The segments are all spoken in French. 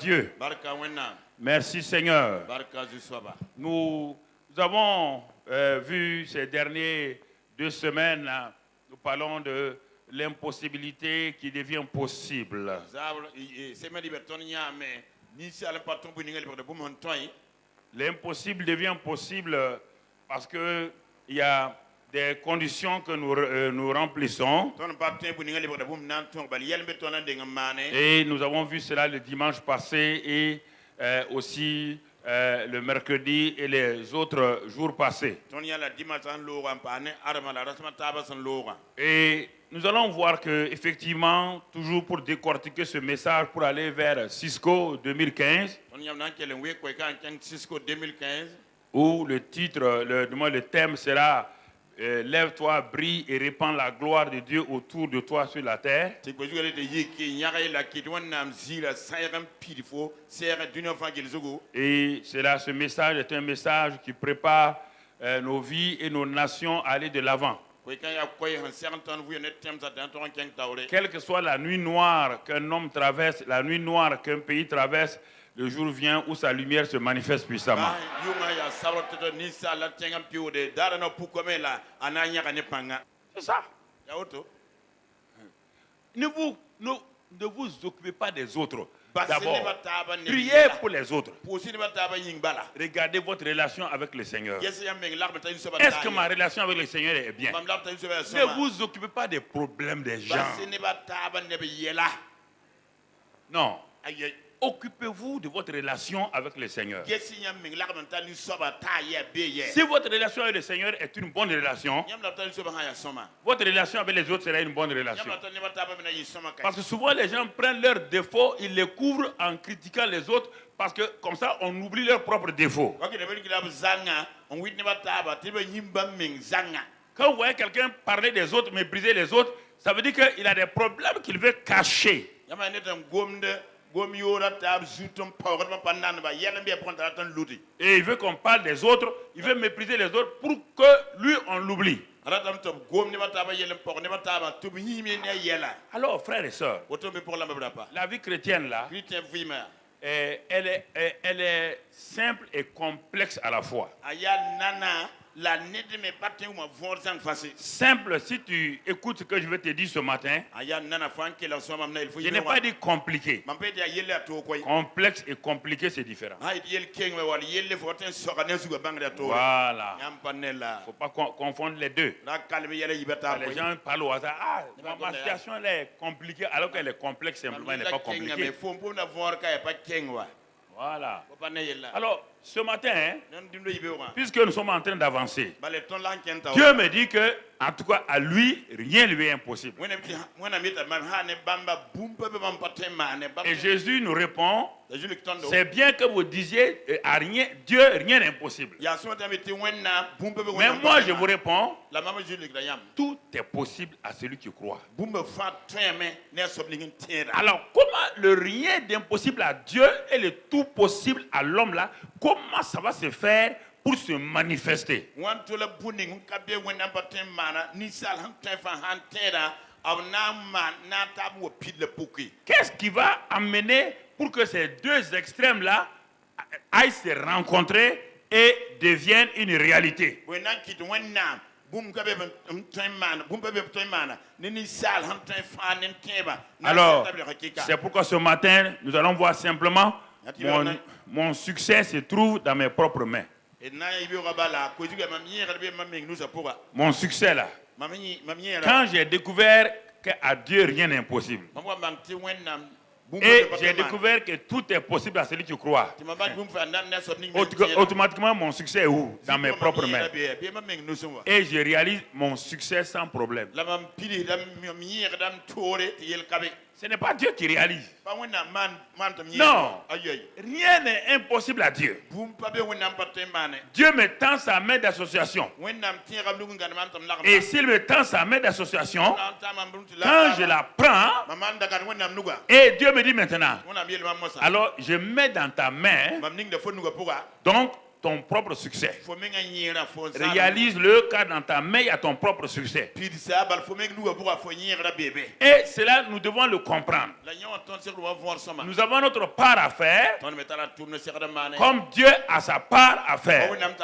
Dieu. Merci Seigneur. Nous avons vu ces dernières 2 semaines, nous parlons de l'impossibilité qui devient possible. L'impossible devient possible parce qu'il y a des conditions que nous remplissons. Et nous avons vu cela le dimanche passé et aussi le mercredi et les autres jours passés. Et nous allons voir que effectivement, toujours pour décortiquer ce message, pour aller vers Cisco 2015, où le titre, le thème sera lève-toi, brille et répands la gloire de Dieu autour de toi sur la terre. Et ce message est un message qui prépare nos vies et nos nations à aller de l'avant. Quelle que soit la nuit noire qu'un homme traverse, la nuit noire qu'un pays traverse, le jour vient où sa lumière se manifeste puissamment. C'est ça. Ne vous occupez pas des autres. D'abord, priez pour les autres. Regardez votre relation avec le Seigneur. Est-ce que ma relation avec le Seigneur est bien? Ne vous occupez pas des problèmes des gens. Non. Occupez-vous de votre relation avec le Seigneur. Si votre relation avec le Seigneur est une bonne relation, votre relation avec les autres sera une bonne relation. Parce que souvent les gens prennent leurs défauts, ils les couvrent en critiquant les autres, parce que comme ça on oublie leurs propres défauts. Quand vous voyez quelqu'un parler des autres, mépriser les autres, ça veut dire qu'il a des problèmes qu'il veut cacher. Et il veut qu'on parle des autres, il veut mépriser les autres pour que lui on l'oublie. Alors frères et sœurs, la vie chrétienne là, elle est simple et complexe à la fois. Simple, si tu écoutes ce que je vais te dire ce matin, je n'ai pas dit compliqué. Complexe et compliqué, c'est différent. Voilà. Il ne faut pas confondre les deux. Les gens parlent au hasard. Ah, ma situation elle est compliquée alors qu'elle est complexe simplement, elle n'est pas compliquée. Voilà. Alors, ce matin, puisque nous sommes en train d'avancer, Dieu me dit que, en tout cas, à lui, rien ne lui est impossible. Et Jésus nous répond, c'est bien que vous disiez à rien, Dieu, rien n'est impossible. Mais moi, je vous réponds, tout est possible à celui qui croit. Alors, comment le rien d'impossible à Dieu et le tout possible à l'homme là, comment ça va se faire pour se manifester? Qu'est-ce qui va amener pour que ces deux extrêmes là aillent se rencontrer et deviennent une réalité? Alors, c'est pourquoi ce matin, nous allons voir simplement mon succès se trouve dans mes propres mains. Mon succès là. Quand j'ai découvert qu'à Dieu rien n'est impossible. Et j'ai découvert que tout est possible à celui qui croit. Automatiquement, mon succès est où? Dans mes propres mains. Et je réalise mon succès sans problème. Ce n'est pas Dieu qui réalise. Non. Rien n'est impossible à Dieu. Dieu me tend sa main d'association. Et s'il me tend sa main d'association, quand je la prends, et Dieu me dit maintenant, alors je mets dans ta main, donc ton propre succès. Réalise-le, car dans ta main, il y a ton propre succès. Et cela, nous devons le comprendre. Nous avons notre part à faire, comme Dieu a sa part à faire. Regardons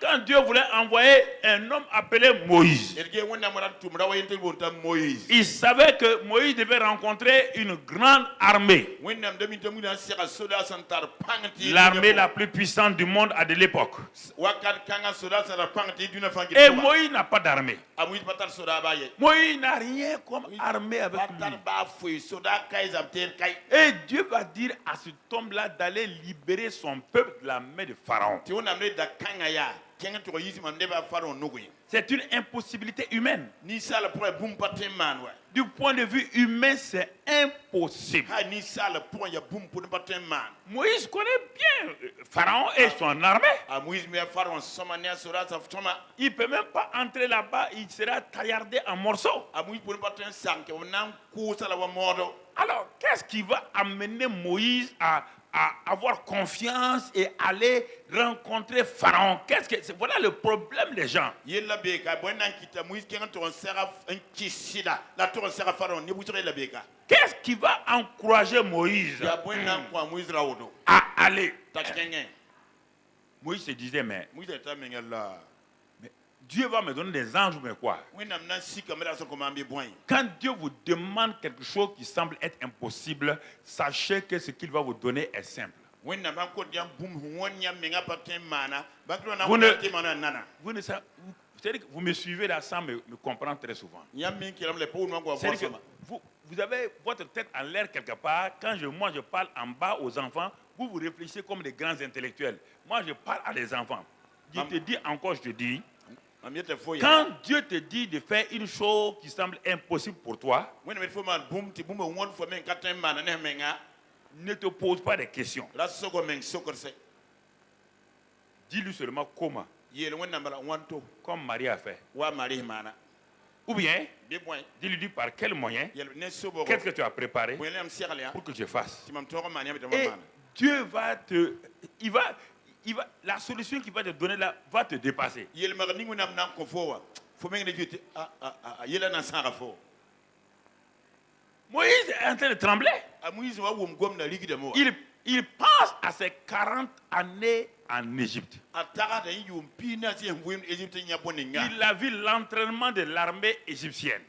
quand Dieu voulait envoyer un homme appelé Moïse. Il savait que Moïse devait rencontrer une grande armée. L'armée la plus puissante du monde à de l'époque. Et Moïse n'a pas d'armée. Moïse n'a rien comme armée avec lui. Et Dieu va dire à cet homme-là d'aller libérer son peuple de la main de Pharaon. C'est une impossibilité humaine. Du point de vue humain, c'est impossible. Moïse connaît bien Pharaon et son armée. Il ne peut même pas entrer là-bas, il sera taillardé en morceaux. Alors, qu'est-ce qui va amener Moïse à avoir confiance et aller rencontrer Pharaon? Voilà le problème des gens. Qu'est-ce qui va encourager Moïse à aller? Moïse se disait, mais Dieu va me donner des anges, mais quoi? Quand Dieu vous demande quelque chose qui semble être impossible, sachez que ce qu'il va vous donner est simple. Vous me suivez là sans me comprendre très souvent. Vous avez votre tête en l'air quelque part. Quand moi je parle en bas aux enfants, vous réfléchissez comme des grands intellectuels. Moi je parle à des enfants. Je te dis encore, je te dis, quand Dieu te dit de faire une chose qui semble impossible pour toi, ne te pose pas de questions. Dis-lui seulement comment. Comme Marie a fait. Ou bien, dis-lui par quel moyen, qu'est-ce que tu as préparé pour que je fasse. Et Dieu va la solution qu'il va te donner là va te dépasser. Moïse est en train de trembler. Il pense à ses 40 années en Égypte. Il a vu l'entraînement de l'armée égyptienne.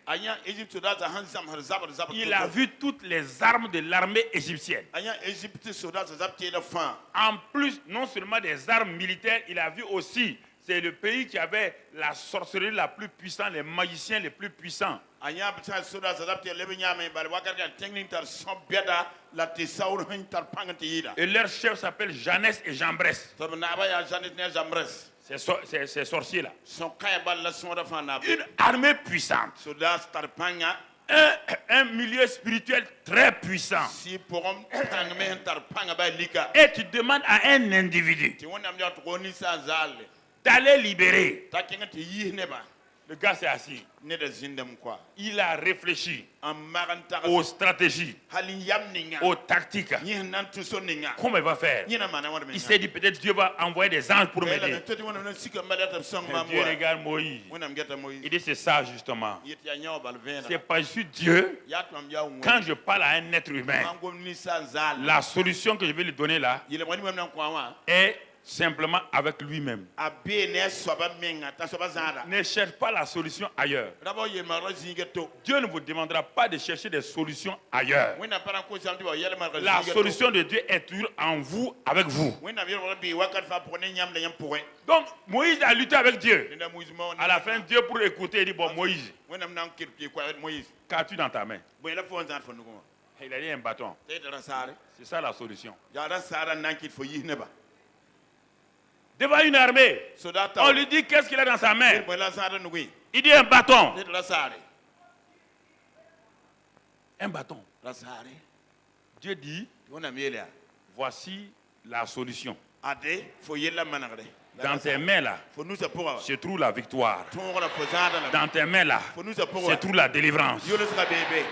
Il a vu toutes les armes de l'armée égyptienne. En plus, non seulement des armes militaires, il a vu aussi, c'est le pays qui avait la sorcellerie la plus puissante, les magiciens les plus puissants. Et leur chef s'appelle Janès et Jambres. Ces sorciers-là. Une armée puissante. Un milieu spirituel très puissant. Et tu demandes à un individu d'aller libérer. Le gars s'est assis. Il a réfléchi aux stratégies, aux tactiques. Comment il va faire? Il s'est dit peut-être Dieu va envoyer des anges pour m'aider. Dieu regarde Moïse. Il dit c'est ça justement. C'est pas juste Dieu. Quand je parle à un être humain, la solution que je vais lui donner là est simplement avec lui-même. Ne cherche pas la solution ailleurs. Dieu ne vous demandera pas de chercher des solutions ailleurs. La solution de Dieu est toujours en vous, avec vous. Donc Moïse a lutté avec Dieu. À la fin, Dieu pour écouter, il dit bon Moïse, qu'as-tu dans ta main? Il a dit un bâton. C'est ça la solution. Devant une armée, on lui dit qu'est-ce qu'il a dans sa main. Il dit un bâton. Un bâton. Dieu dit, voici la solution. Dans tes mains là se trouve la victoire. Dans tes mains là se trouve la délivrance.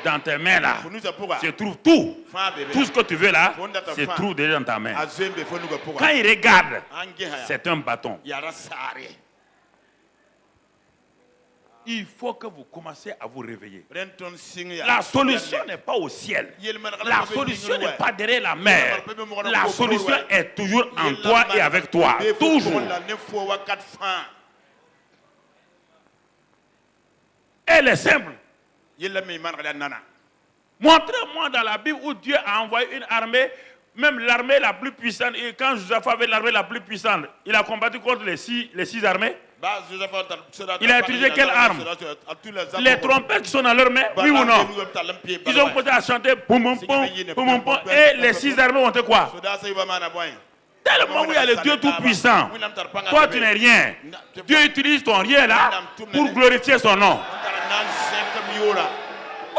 Dans tes mains là se trouve tout. Tout ce que tu veux là se trouve déjà dans ta main. Quand il regarde, c'est un bâton. Il faut que vous commenciez à vous réveiller. La solution n'est pas au ciel. La solution n'est pas derrière la mer. La solution est toujours en toi et avec toi. Toujours. Elle est simple. Montrez-moi dans la Bible où Dieu a envoyé une armée, même l'armée la plus puissante. Et quand Joseph avait l'armée la plus puissante, il a combattu contre les six armées. Il a utilisé quelle arme? Les trompettes qui sont dans leurs mains, oui ou non? Ils ont commencé à chanter boum boum boum boum boum, et les six armées ont été quoi? Tellement où il y a le Dieu tout-puissant, toi tu n'es rien. Dieu utilise ton rien là pour glorifier son nom.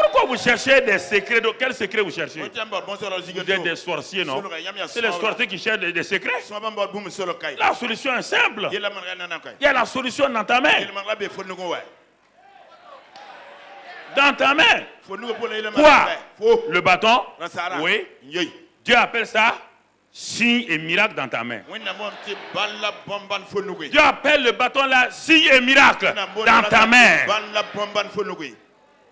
Pourquoi vous cherchez des secrets? Quel secret vous cherchez? Vous êtes des sorciers, non? C'est les sorciers qui cherchent des secrets. La solution est simple. Il y a la solution dans ta main. Dans ta main. Quoi? Le bâton? Oui. Dieu appelle ça signe et miracle dans ta main. Dieu appelle le bâton là signe et miracle dans ta main.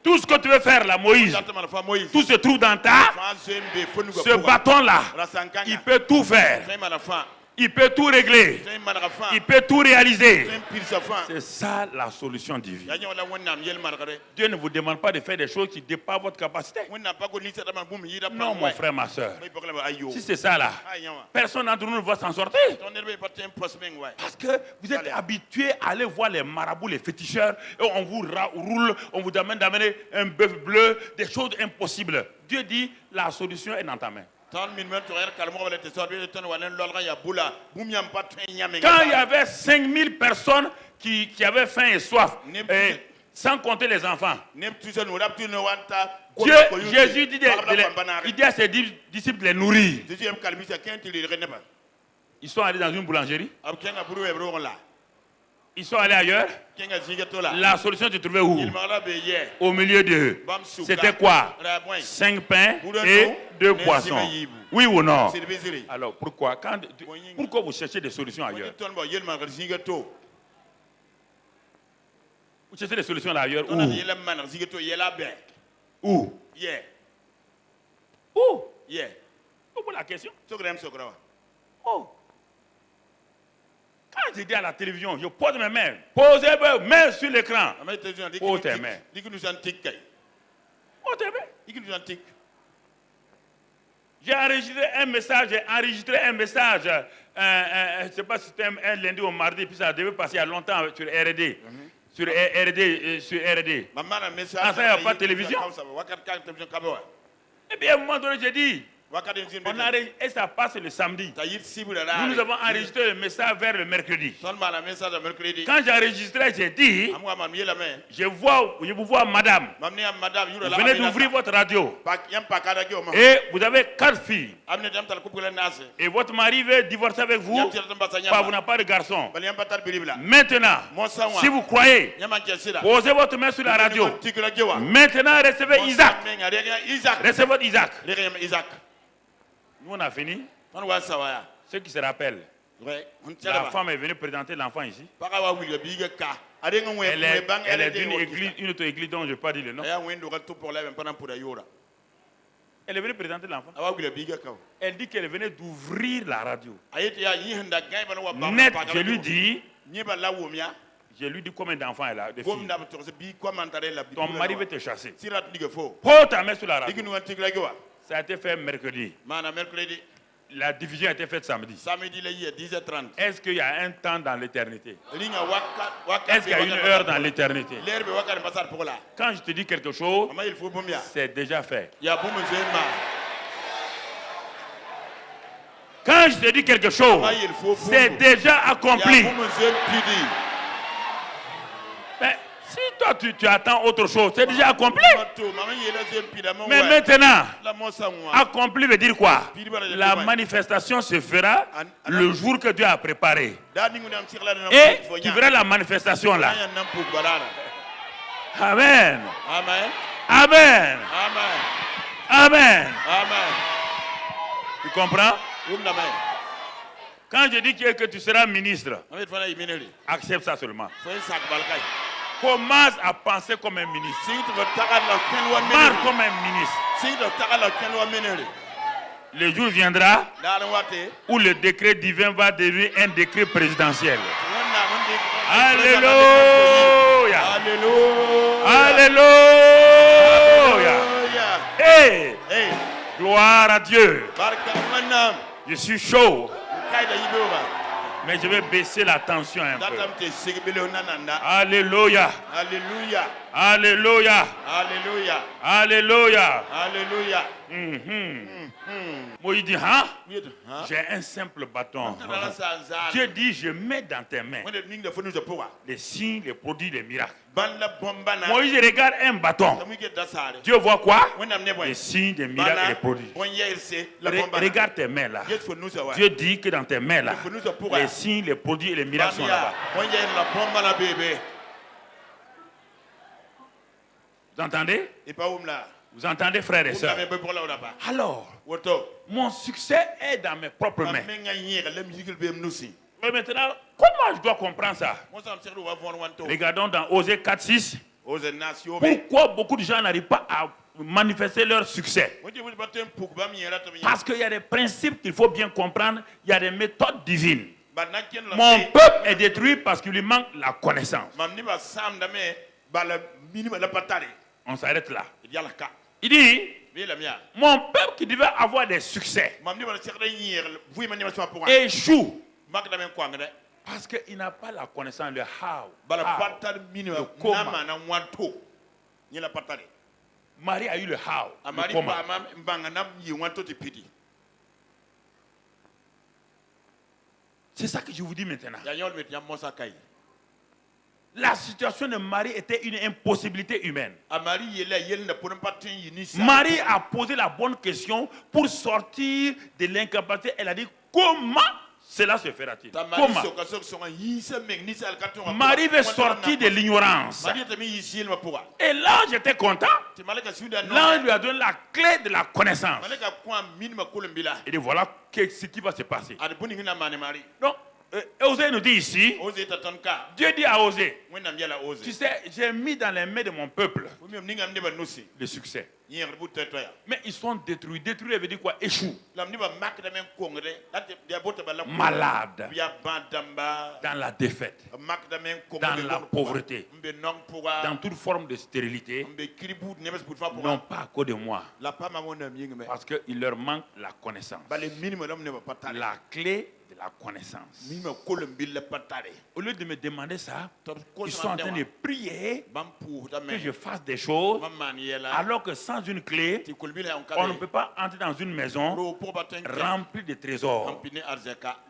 Tout ce que tu veux faire là, Moïse, tout se trouve dans ta. Ce bâton-là, il peut tout faire. Il peut tout régler. Il peut tout réaliser. C'est ça la solution divine. Dieu ne vous demande pas de faire des choses qui dépassent votre capacité. Non, mon frère, ma soeur. Si c'est ça là, personne d'entre nous ne va s'en sortir. Parce que vous êtes habitués à aller voir les marabouts, les féticheurs, et on vous roule, on vous demande d'amener un bœuf bleu, des choses impossibles. Dieu dit, la solution est dans ta main. Quand il y avait 5000 personnes qui avaient faim et soif, sans compter les enfants, Jésus dit à ses disciples de les nourrir. Ils sont allés dans une boulangerie. Ils sont allés ailleurs. La solution se trouvait où? Au milieu d'eux. C'était quoi? 5 pains et 2 poissons. Oui ou non? Alors pourquoi vous cherchez des solutions ailleurs? Vous cherchez des solutions ailleurs où? Où? Où? Où la question? Oh. Quand je dis à la télévision, je pose mes mains. Posez vos mains sur l'écran. Pose tes mains. Pose tes mains. J'ai enregistré un message. Je ne sais pas si c'était un lundi ou un mardi, puis ça devait passer il y a longtemps sur RD. Sur RD. Ah, ça, il n'y a pas de télévision. Et bien, à un moment donné, j'ai dit, et ça passe le samedi. Nous avons enregistré le message vers le mercredi. Quand j'ai enregistré, j'ai dit, je vous vois madame, vous venez d'ouvrir votre radio et vous avez 4 filles et votre mari veut divorcer avec vous car vous n'avez pas de garçon. Maintenant, si vous croyez, posez votre main sur la radio. Maintenant, recevez Isaac. Recevez votre Isaac. Nous, on a fini. Ceux qui se rappellent, la femme est venue présenter l'enfant ici. Elle est d'une église, une autre église dont je ne vais pas dire le nom. Elle est venue présenter l'enfant. Elle dit qu'elle venait d'ouvrir la radio. Net, je lui dis combien d'enfants elle a. Ton mari veut te chasser. Pose ta main sur la radio. Ça a été fait mercredi. La division a été faite samedi. Est-ce qu'il y a un temps dans l'éternité? Est-ce qu'il y a une heure dans l'éternité? Quand je te dis quelque chose, c'est déjà fait. Quand je te dis quelque chose, c'est déjà accompli. Si toi tu attends autre chose, c'est déjà accompli. Mais maintenant, accompli veut dire quoi? La manifestation se fera le jour que Dieu a préparé. Et tu verras la manifestation là. Amen. Amen. Amen. Amen. Amen. Amen. Tu comprends? Quand je dis que tu seras ministre, accepte ça seulement. Commence à penser comme un ministre. Marche comme un ministre. Le jour viendra où le décret divin va devenir un décret présidentiel. Alléluia. Alléluia. Hey. Gloire à Dieu. Je suis chaud. Mais je vais baisser la tension un peu. Alléluia. Alléluia. Alléluia. Alléluia. Alléluia. Alléluia. Moi, il dit, hein? J'ai un simple bâton. Dieu dit, je mets dans tes mains les signes, les produits, les miracles. Moïse regarde un bâton. Dieu voit quoi? Les signes, les miracles et les produits. Regarde tes mains là. Dieu dit que dans tes mains là, les signes, les produits et les miracles sont là-bas. Vous entendez? Vous entendez, frères et sœurs? Alors, mon succès est dans mes propres mains. Mais maintenant, comment je dois comprendre ça? Regardons dans Osée 4:6. Pourquoi beaucoup de gens n'arrivent pas à manifester leur succès? Parce qu'il y a des principes qu'il faut bien comprendre. Il y a des méthodes divines. Mon peuple est détruit parce qu'il lui manque la connaissance. On s'arrête là. Il dit, mon peuple qui devait avoir des succès échoue parce qu'il n'a pas la connaissance, le how, le comment. Marie a eu le how, le comment. C'est ça que je vous dis maintenant. La situation de Marie était une impossibilité humaine. Marie a posé la bonne question pour sortir de l'incapacité. Elle a dit, comment cela se fera-t-il? Comment? Marie veut sortir de l'ignorance. Et l'ange était content. L'ange lui a donné la clé de la connaissance. Et dit, voilà ce qui va se passer. Donc, Osée nous dit ici, Dieu dit à Osée, tu sais, j'ai mis dans les mains de mon peuple le succès. Mais ils sont détruits. Détruits veut dire quoi? Échouent. Malades. Dans la défaite. Dans la pauvreté. Dans toute forme de stérilité. Non pas à cause de moi. Parce qu'il leur manque la connaissance. La clé de la connaissance. Au lieu de me demander ça, ils sont en train de prier que je fasse des choses, alors que sans une clé, on ne peut pas entrer dans une maison remplie de trésors.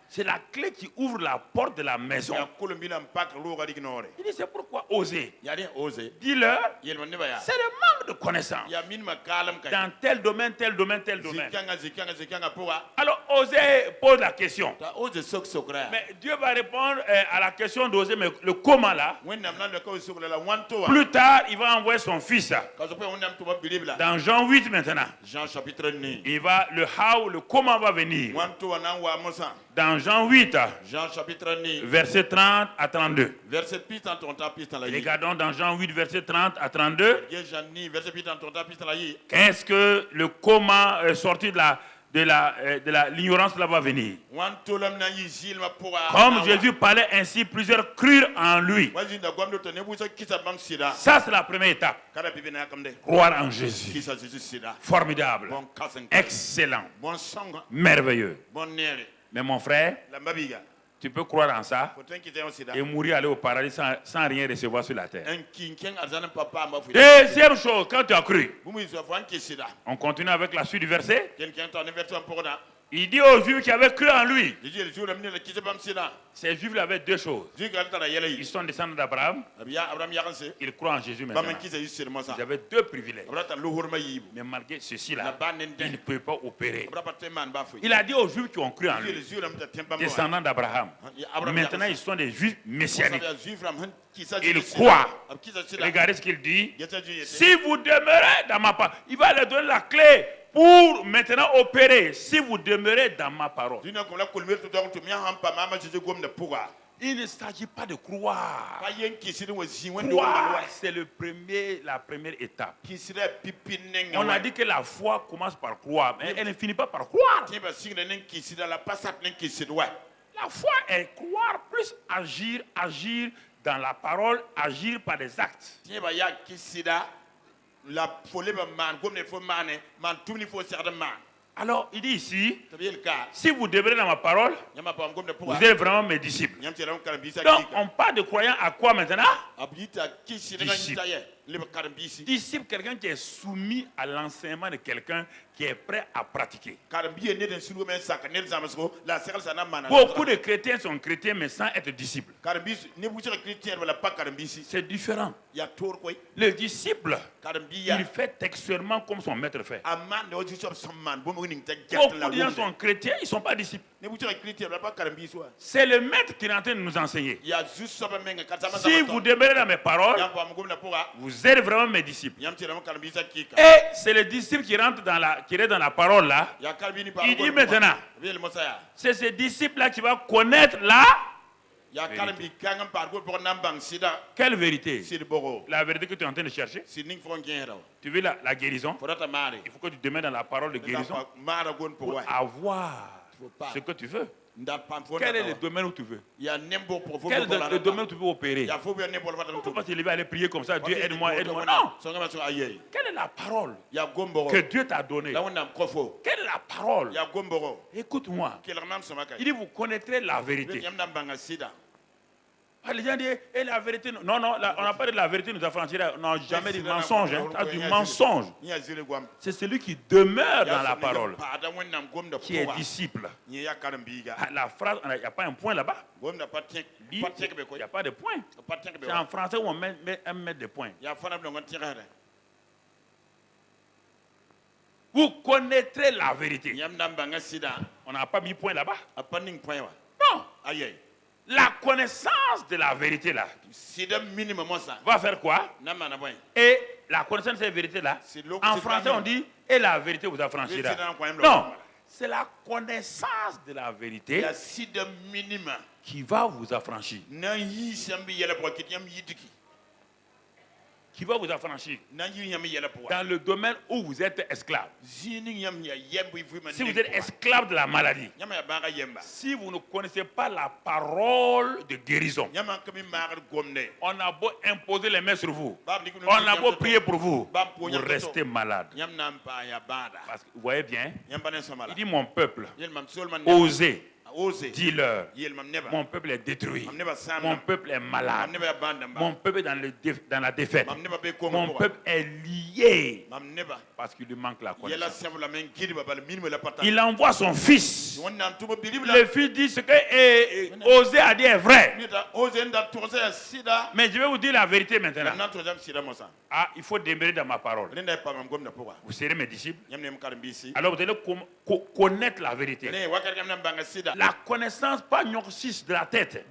C'est la clé qui ouvre la porte de la maison. Il dit, c'est pourquoi oser. Dis-leur, c'est le manque de connaissance. Dans tel domaine, tel domaine, tel domaine. Alors, Osée pose la question. Mais Dieu va répondre à la question d'Osée, mais le comment là. Plus tard, il va envoyer son fils. Dans Jean 8 maintenant. Il va, le how, le comment va venir. Dans Jean 8, verset 30 à 32. Regardons dans Jean 8, verset 30 à 32. Qu'est-ce que le comment sorti de l'ignorance là va venir? Comme Jésus parlait ainsi, plusieurs crurent en lui. Ça, c'est la première étape. Croire en Jésus. Formidable. Excellent. Merveilleux. Mais mon frère, tu peux croire en ça et mourir, aller au paradis sans rien recevoir sur la terre. Deuxième chose, quand tu as cru, on continue avec la suite du verset. Il dit aux Juifs qui avaient cru en lui. Ces Juifs avaient deux choses. Ils sont descendants d'Abraham. Ils croient en Jésus maintenant. Ils avaient deux privilèges. Mais malgré ceci-là, ils ne pouvaient pas opérer. Il a dit aux Juifs qui ont cru en lui, descendants d'Abraham. Maintenant, ils sont des Juifs messianiques. Ils croient. Regardez ce qu'il dit. Si vous demeurez dans ma parole, il va leur donner la clé pour maintenant opérer. Si vous demeurez dans ma parole. Il ne s'agit pas de croire. Croire, c'est la première étape. On a dit que la foi commence par croire, mais elle ne finit pas par croire. La foi est croire plus agir dans la parole, agir par des actes. Alors, il dit ici, si vous demeurez dans ma parole, vous êtes vraiment mes disciples. Donc, on parle de croyants à quoi maintenant? Disciple, quelqu'un qui est soumis à l'enseignement de quelqu'un qui est prêt à pratiquer. Beaucoup de chrétiens sont chrétiens mais sans être disciples. C'est différent. Le disciple, il fait textuellement comme son maître fait. Beaucoup de gens sont chrétiens, ils ne sont pas disciples. C'est le maître qui est en train de nous enseigner. Si vous demeurez dans mes paroles, vous êtes vraiment mes disciples. Et c'est le disciple qui rentre dans la parole là. Il dit maintenant, c'est ce disciple là qui va connaître la vérité. Quelle vérité? La vérité que tu es en train de chercher. Tu veux la guérison? Il faut que tu demeures dans la parole de guérison pour avoir ce que tu veux. Quel est le domaine où tu veux? Quel est le domaine où tu veux opérer? Il ne faut pas te lever aller prier comme ça. Dieu aide-moi, aide-moi. Non. Quelle est la parole que Dieu t'a donnée? Quelle est la parole? Écoute-moi. Il dit vous connaîtrez la vérité. Les gens disent, et la vérité, non, on n'a pas dit la vérité nous affranchira. On n'a jamais dit mensonge. Du mensonge. C'est celui qui demeure dans la parole, qui est disciple. La phrase, il n'y a pas un point là-bas. Il n'y a pas de point. C'est en français où on met des points. Vous connaîtrez la vérité. On n'a pas mis point là-bas. Non. La connaissance de la vérité là va faire quoi? Et la connaissance de cette vérité là, en français on dit et la vérité vous affranchira. Non, c'est la connaissance de la vérité qui va vous affranchir. Qui va vous affranchir dans le domaine où vous êtes esclave. Si vous êtes esclave de la maladie, si vous ne connaissez pas la parole de guérison, on a beau imposer les mains sur vous, on a beau prier pour vous, vous restez malade. Parce que vous voyez bien, il dit mon peuple, osez. Dis-leur, mon peuple est détruit, mon peuple est malade, mon peuple est dans la défaite, mon peuple est lié parce qu'il lui manque la connaissance. Il envoie son fils. Le fils dit ce que Osée a dit est vrai. Mais je vais vous dire la vérité maintenant. Ah, il faut demeurer dans ma parole. Vous serez mes disciples. Alors vous allez connaître la vérité. La connaissance pas gnosis de la tête.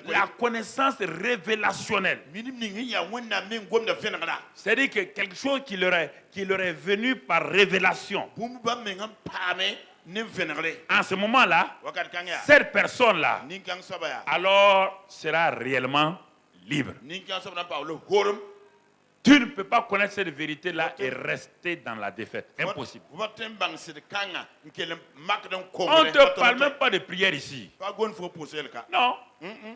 La connaissance révélationnelle. C'est-à-dire que quelque chose qui leur est venu par révélation. En ce moment-là, cette personne-là, alors sera réellement libre. Tu ne peux pas connaître cette vérité-là et rester dans la défaite. Impossible. On ne te parle même pas de prière ici. Non. On ne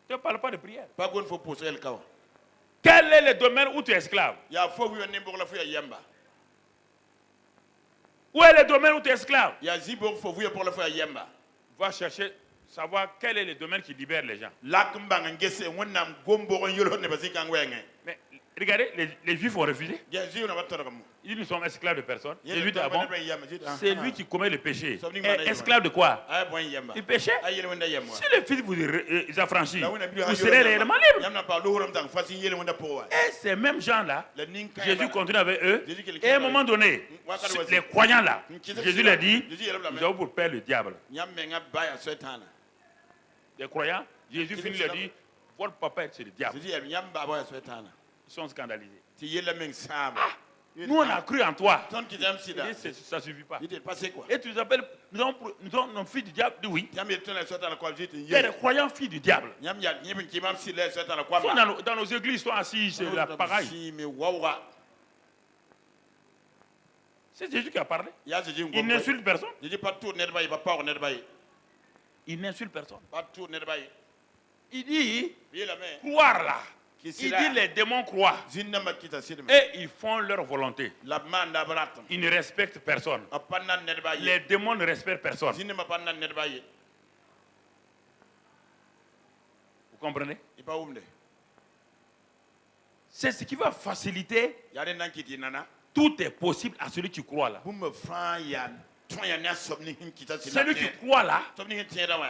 te parle pas de prière. Quel est le domaine où tu es esclave? Où est le domaine où tu es esclave? Va chercher. Savoir quel est le domaine qui libère les gens. Mais Regardez, les Juifs ont refusé. Ils ne sont esclaves de personne. C'est lui qui commet le péché. Esclave de quoi? Du péché. Si le Fils vous affranchit, vous serez réellement libre. Et ces mêmes gens-là, Jésus continue avec eux. Et à un moment donné, les croyants-là, Jésus leur dit, vous avez pour père le diable. Les croyants, Jésus finit leur dit, votre papa c'est le diable. Ils sont scandalisés. Nous, on a cru en toi. Ça ne suffit pas. Et tu nous appelles, nous sommes nos filles du diable. Oui. Et les croyants filles du diable. Dans nos églises, ils sont assis, c'est pareil. C'est Jésus qui a parlé. Il n'insulte personne. Il n'insulte personne. Il dit, croire là. Il dit les démons croient et ils font leur volonté. Ils ne respectent personne. Les démons ne respectent personne. Vous comprenez? C'est ce qui va faciliter. Tout est possible à celui qui croit là. Celui qui croit là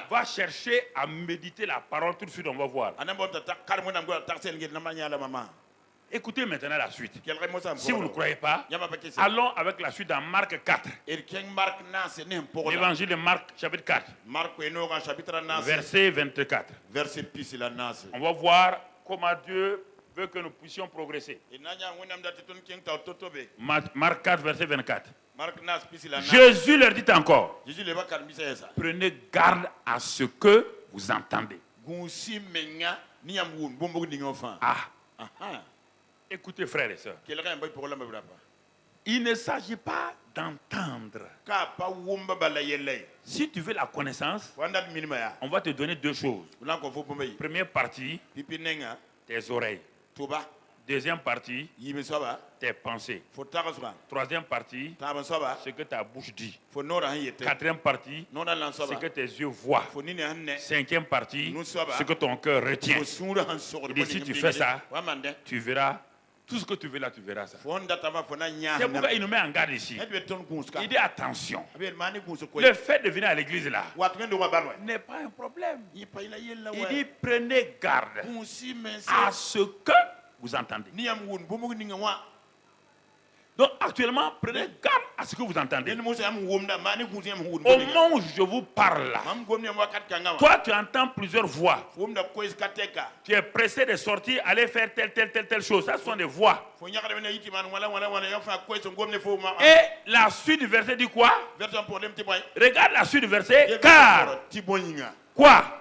va chercher à méditer la parole. Tout de suite on va voir. Écoutez maintenant la suite. Si vous ne croyez pas, allons avec la suite dans Marc 4. L'évangile de Marc chapitre 4. Verset 24. On va voir comment Dieu veut que nous puissions progresser. Marc 4 verset 24. Jésus leur dit encore, prenez garde à ce que vous entendez. Écoutez frères et sœurs, il ne s'agit pas d'entendre. Si tu veux la connaissance, on va te donner deux choses. Première partie, tes oreilles. Deuxième partie, tes pensées. Troisième partie, ce que ta bouche dit. Quatrième partie, ce que tes yeux voient. Cinquième partie, ce que ton cœur retient. Et si tu fais ça, tu verras tout ce que tu veux là, tu verras ça. C'est pourquoi il nous met en garde ici. Il dit attention. Le fait de venir à l'église là n'est pas un problème. Il dit prenez garde à ce que vous entendez. Donc actuellement, prenez garde à ce que vous entendez. Au moment où je vous parle là, toi tu entends plusieurs voix. Tu es pressé de sortir, aller faire telle chose. Ça ce sont des voix. Et la suite du verset dit quoi? Regarde la suite du verset. Car quoi?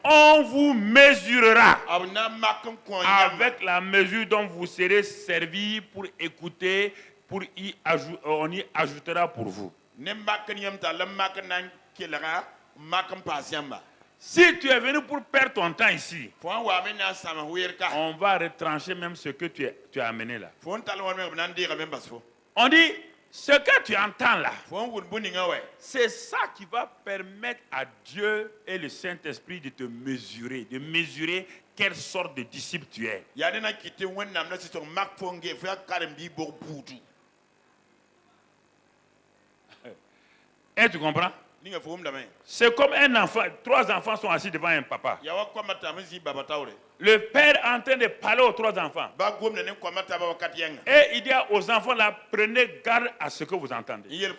On vous mesurera avec la mesure dont vous serez servi pour écouter, on y ajoutera pour vous. Si tu es venu pour perdre ton temps ici, on va retrancher même ce que tu as amené là. On dit, ce que tu entends là, c'est ça qui va permettre à Dieu et le Saint-Esprit de te mesurer, quelle sorte de disciple tu es. Et tu comprends? C'est comme un enfant, trois enfants sont assis devant un papa. Le père est en train de parler aux trois enfants. Et il dit aux enfants là, prenez garde à ce que vous entendez. Il est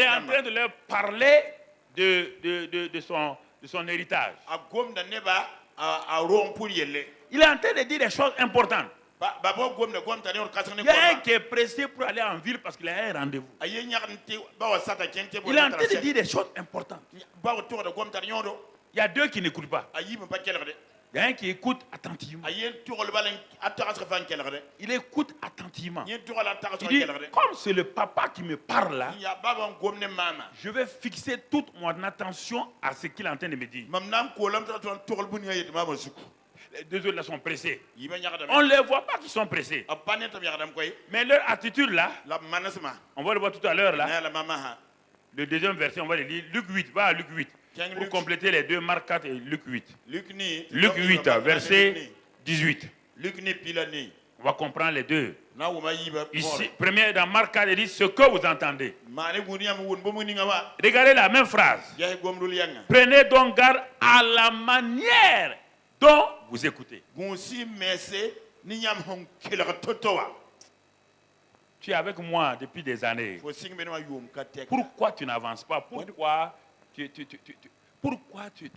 en train de leur parler de son héritage. Il est en train de dire des choses importantes. Il y a un qui est pressé pour aller en ville parce qu'il a un rendez-vous. Il est en train de dire des choses importantes. Il y a deux qui n'écoutent pas. Il y a un qui écoute attentivement. Il écoute attentivement. Il dit, comme c'est le papa qui me parle là, je vais fixer toute mon attention à ce qu'il est en train de me dire. Les deux autres là sont pressés. On ne les voit pas qu'ils sont pressés. Mais leur attitude là, on va le voir tout à l'heure là. Le deuxième verset, on va le lire. Luc 8, va à Luc 8. Pour compléter les deux, Marc 4 et Luc 8. Luc 8, verset 18. On va comprendre les deux. Ici, premier dans Marc 4, il dit ce que vous entendez. Regardez la même phrase. Prenez donc garde à la manière dont vous écoutez. Tu es avec moi depuis des années. Pourquoi tu n'avances pas? Pourquoi tu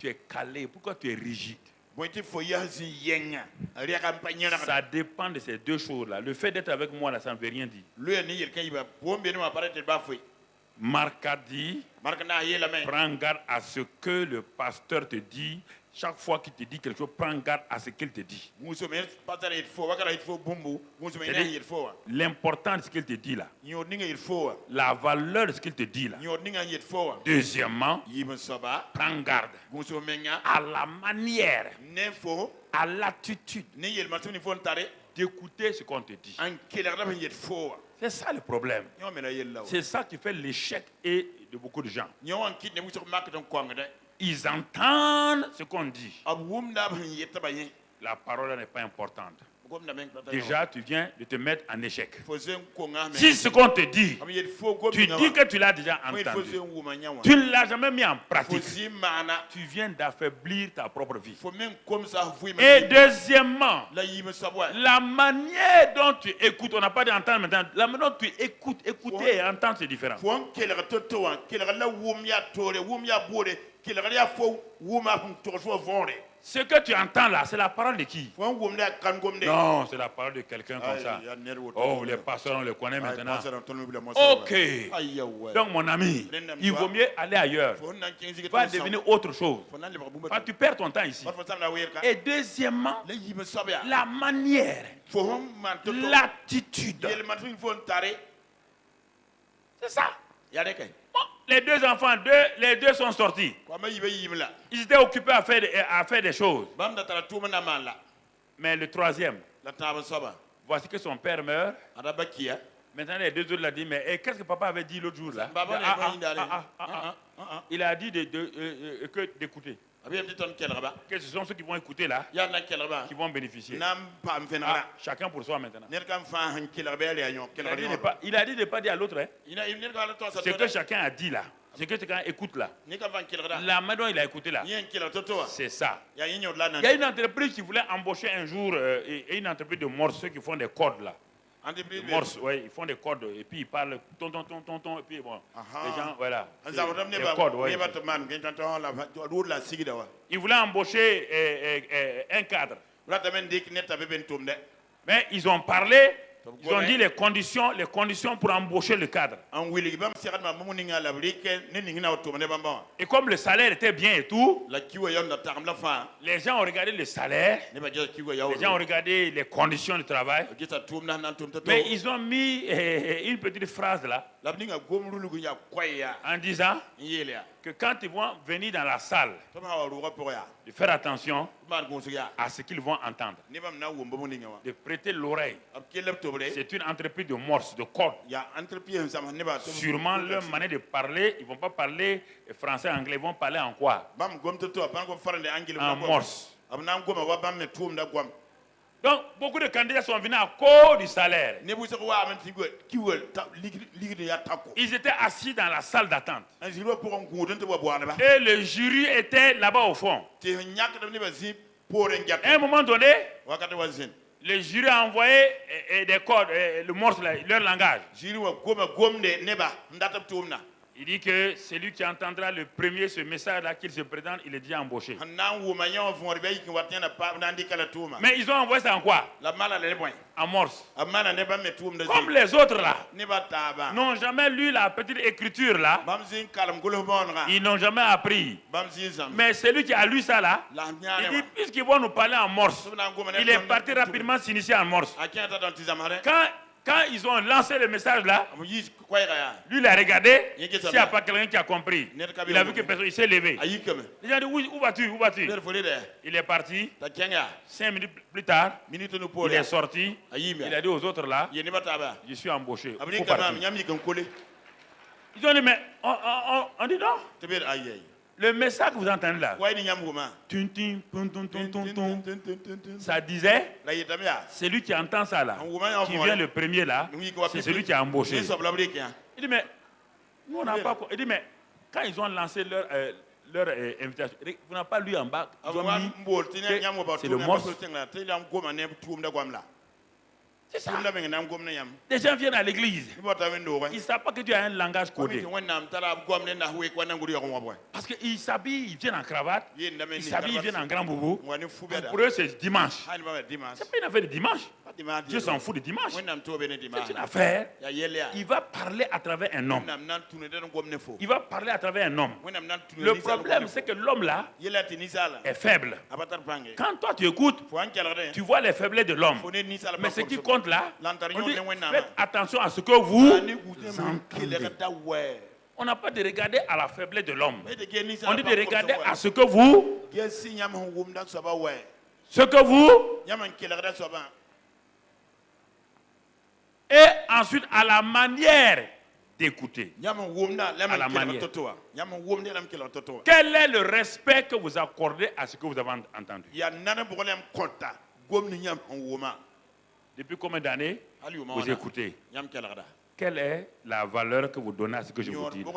es calé? Pourquoi tu es rigide? Ça dépend de ces deux choses-là. Le fait d'être avec moi, là, ça ne veut rien dire. Marc a dit, prends garde à ce que le pasteur te dit. Chaque fois qu'il te dit quelque chose, prends garde à ce qu'il te dit. L'important de ce qu'il te dit là. La valeur de ce qu'il te dit là. Deuxièmement, prends garde à la manière, à l'attitude d'écouter ce qu'on te dit. C'est ça le problème. C'est ça qui fait l'échec de beaucoup de gens. Ils entendent ce qu'on dit. La parole n'est pas importante. Déjà, tu viens de te mettre en échec. Si ce qu'on te dit, tu dis que tu l'as déjà entendu. Tu ne l'as jamais mis en pratique. Tu viens d'affaiblir ta propre vie. Et deuxièmement, la manière dont tu écoutes, on n'a pas d'entendre maintenant, la manière dont tu écoutes, écouter et entendre, c'est différent. Ce que tu entends là, c'est la parole de qui? Non, c'est la parole de quelqu'un comme ça. Oh, les pasteurs, on les connaît maintenant. Ok. Donc, mon ami, il vaut mieux aller ailleurs. Va devenir autre chose. Tu perds ton temps ici. Et deuxièmement, la manière, l'attitude. C'est ça. Bon, les deux enfants, les deux sont sortis. Ils étaient occupés à faire des choses. Mais le troisième, voici que son père meurt. Maintenant, les deux autres l'ont dit, mais qu'est-ce que papa avait dit l'autre jour là? Il a dit d'écouter. Que ce sont ceux qui vont écouter là, qui vont bénéficier. Chacun pour soi maintenant. Il a dit de ne pas dire à l'autre. Ce que chacun a dit là, ce que chacun écoute là, la main dont il a écouté là, c'est ça. Il y a une entreprise qui voulait embaucher un jour, une entreprise de morse, ceux qui font des cordes là. Morse, ouais, ils font des cordes et puis ils parlent tonton, et puis bon, les gens, voilà. Des cordes, ouais. Ils voulaient embaucher un cadre. Mais ils ont parlé, ils ont dit les conditions pour embaucher le cadre. Et comme le salaire était bien et tout, les gens ont regardé le salaire, les gens ont regardé les conditions de travail, mais ils ont mis une petite phrase là, en disant que quand ils vont venir dans la salle, de faire attention à ce qu'ils vont entendre, de prêter l'oreille. C'est une entreprise de morse, de cordes. Sûrement leur manière de parler, ils ne vont pas parler français, anglais, ils vont parler en quoi? En morse. Donc, beaucoup de candidats sont venus à cause du salaire. Ils étaient assis dans la salle d'attente. Et le jury était là-bas au fond. À un moment donné, le jury a envoyé des codes, le morse, leur langage. Il dit que celui qui entendra le premier ce message-là qu'il se présente, il est déjà embauché. Mais ils ont envoyé ça en quoi? En morse. Comme les autres là n'ont jamais lu la petite écriture là, ils n'ont jamais appris. Mais celui qui a lu ça là, il dit puisqu'ils vont nous parler en morse, il est parti rapidement s'initier en morse. Quand ils ont lancé le message là, lui il a regardé, s'il n'y a pas quelqu'un qui a compris. Il a vu que personne, il s'est levé. Il a dit où vas-tu? Il est parti. 5 minutes plus tard, il est sorti. Il a dit aux autres là, je suis embauché. Ils ont dit mais on dit non. Le message que vous entendez là, ça disait, celui qui entend ça là, qui vient le premier là, c'est celui qui a embauché. Il dit, mais nous on n'a pas. Il dit, mais quand ils ont lancé leur invitation, vous n'avez pas lu en bas, ils ont mis que c'est le monstre. C'est ça. Les gens viennent à l'église. Ils ne savent pas que tu as un langage codé. Parce qu'ils s'habillent, ils viennent en cravate. Ils s'habillent, ils viennent en grand boubou. Pour eux, c'est dimanche. C'est pas une affaire de dimanche. Dieu s'en fout de dimanche. C'est une affaire. Il va parler à travers un homme. Il va parler à travers un homme. Le problème, c'est que l'homme là est faible. Quand toi tu écoutes, tu vois les faiblesses de l'homme. Mais ce qui compte là, on dit, faites attention à ce que vous entendez. On n'a pas de regarder à la faiblesse de l'homme. On dit de regarder à ce que vous, et ensuite à la manière d'écouter. Quel est le respect que vous accordez à ce que vous avez entendu? Depuis combien d'années vous écoutez? Quelle est la valeur que vous donnez à ce que je vous dis? Vous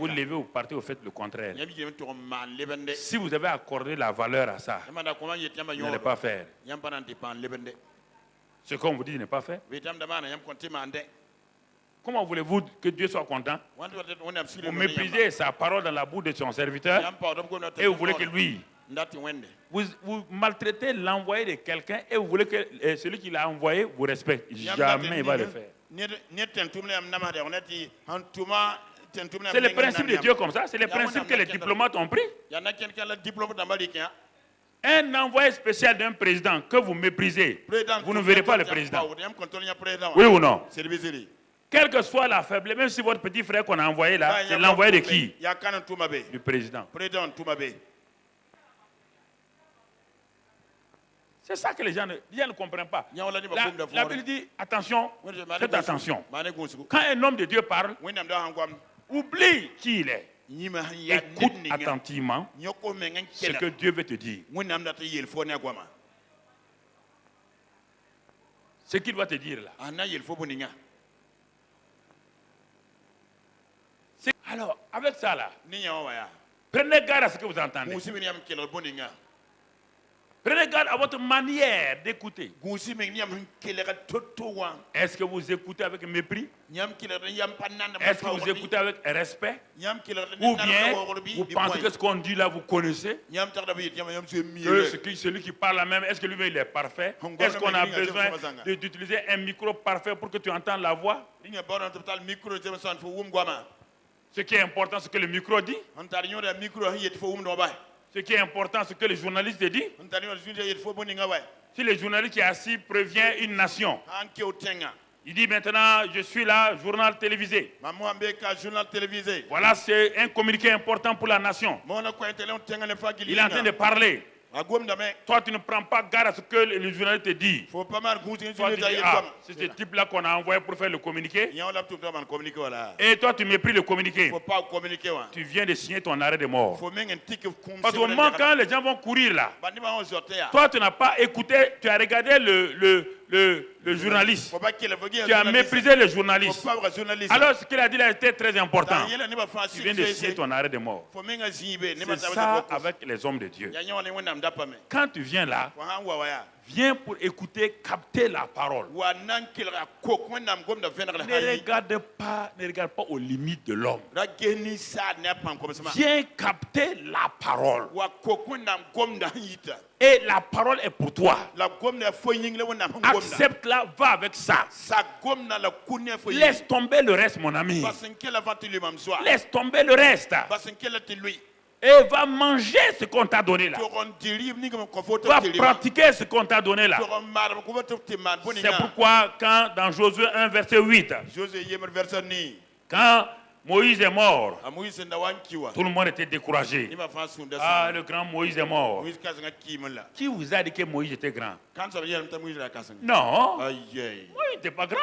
levez, vous partez, vous faites le contraire. Si vous avez accordé la valeur à ça, vous n'allez pas faire. Ce qu'on vous dit de ne pas faire. Comment voulez-vous que Dieu soit content? Vous méprisez sa parole dans la bouche de son serviteur et vous voulez que lui... Vous maltraitez l'envoyé de quelqu'un et vous voulez que celui qui l'a envoyé vous respecte. Jamais il va le faire. C'est le principe de Dieu comme ça. C'est le principe que les diplomates ont pris. Un envoyé spécial d'un président que vous méprisez, vous ne verrez pas le président. Oui ou non? Quelle que soit la faiblesse, même si votre petit frère qu'on a envoyé là, c'est l'envoyé de qui? Du président. C'est ça que les gens ne comprennent pas. La Bible dit, attention, faites attention. Quand un homme de Dieu parle, oublie qui il est. Écoute attentivement ce que Dieu veut te dire. Ce qu'il doit te dire là. Alors, avec ça là, prenez garde à ce que vous entendez. Prenez garde à votre manière d'écouter. Est-ce que vous écoutez avec mépris? Est-ce que vous écoutez avec respect? Ou bien vous pensez que ce qu'on dit là, vous connaissez? Que celui qui parle là même, est-ce que lui-même il est parfait? Est-ce qu'on a besoin d'utiliser un micro parfait pour que tu entends la voix? Ce qui est important, c'est que le micro dit. Ce qui est important, c'est que le journaliste dit. Si le journaliste qui est assis prévient une nation, il dit maintenant, je suis là, journal télévisé. Voilà, c'est un communiqué important pour la nation. Il est en train de parler. Toi, tu ne prends pas garde à ce que le journaliste te dit. Toi, tu dis, c'est ce type-là qu'on a envoyé pour faire le communiqué. Et toi, tu méprises le communiqué. Tu viens de signer ton arrêt de mort. Parce qu'au moment quand les gens vont courir là, toi, tu n'as pas écouté, tu as regardé le journaliste. Tu as méprisé le journaliste. Alors, ce qu'il a dit là était très important. Tu viens de signer ton arrêt de mort. C'est ça avec les hommes de Dieu. Quand tu viens là, viens pour écouter, capter la parole. Ne regarde pas aux limites de l'homme. Viens capter la parole. Et la parole est pour toi. Accepte-la, va avec ça. Laisse tomber le reste, mon ami. Laisse tomber le reste. Et va manger ce qu'on t'a donné là. Va pratiquer ce qu'on t'a donné là. C'est pourquoi quand dans Josué 1 verset 8, quand Moïse est mort, tout le monde était découragé. Ah, le grand Moïse est mort. Qui vous a dit que Moïse était grand? Non. Moïse n'était pas grand.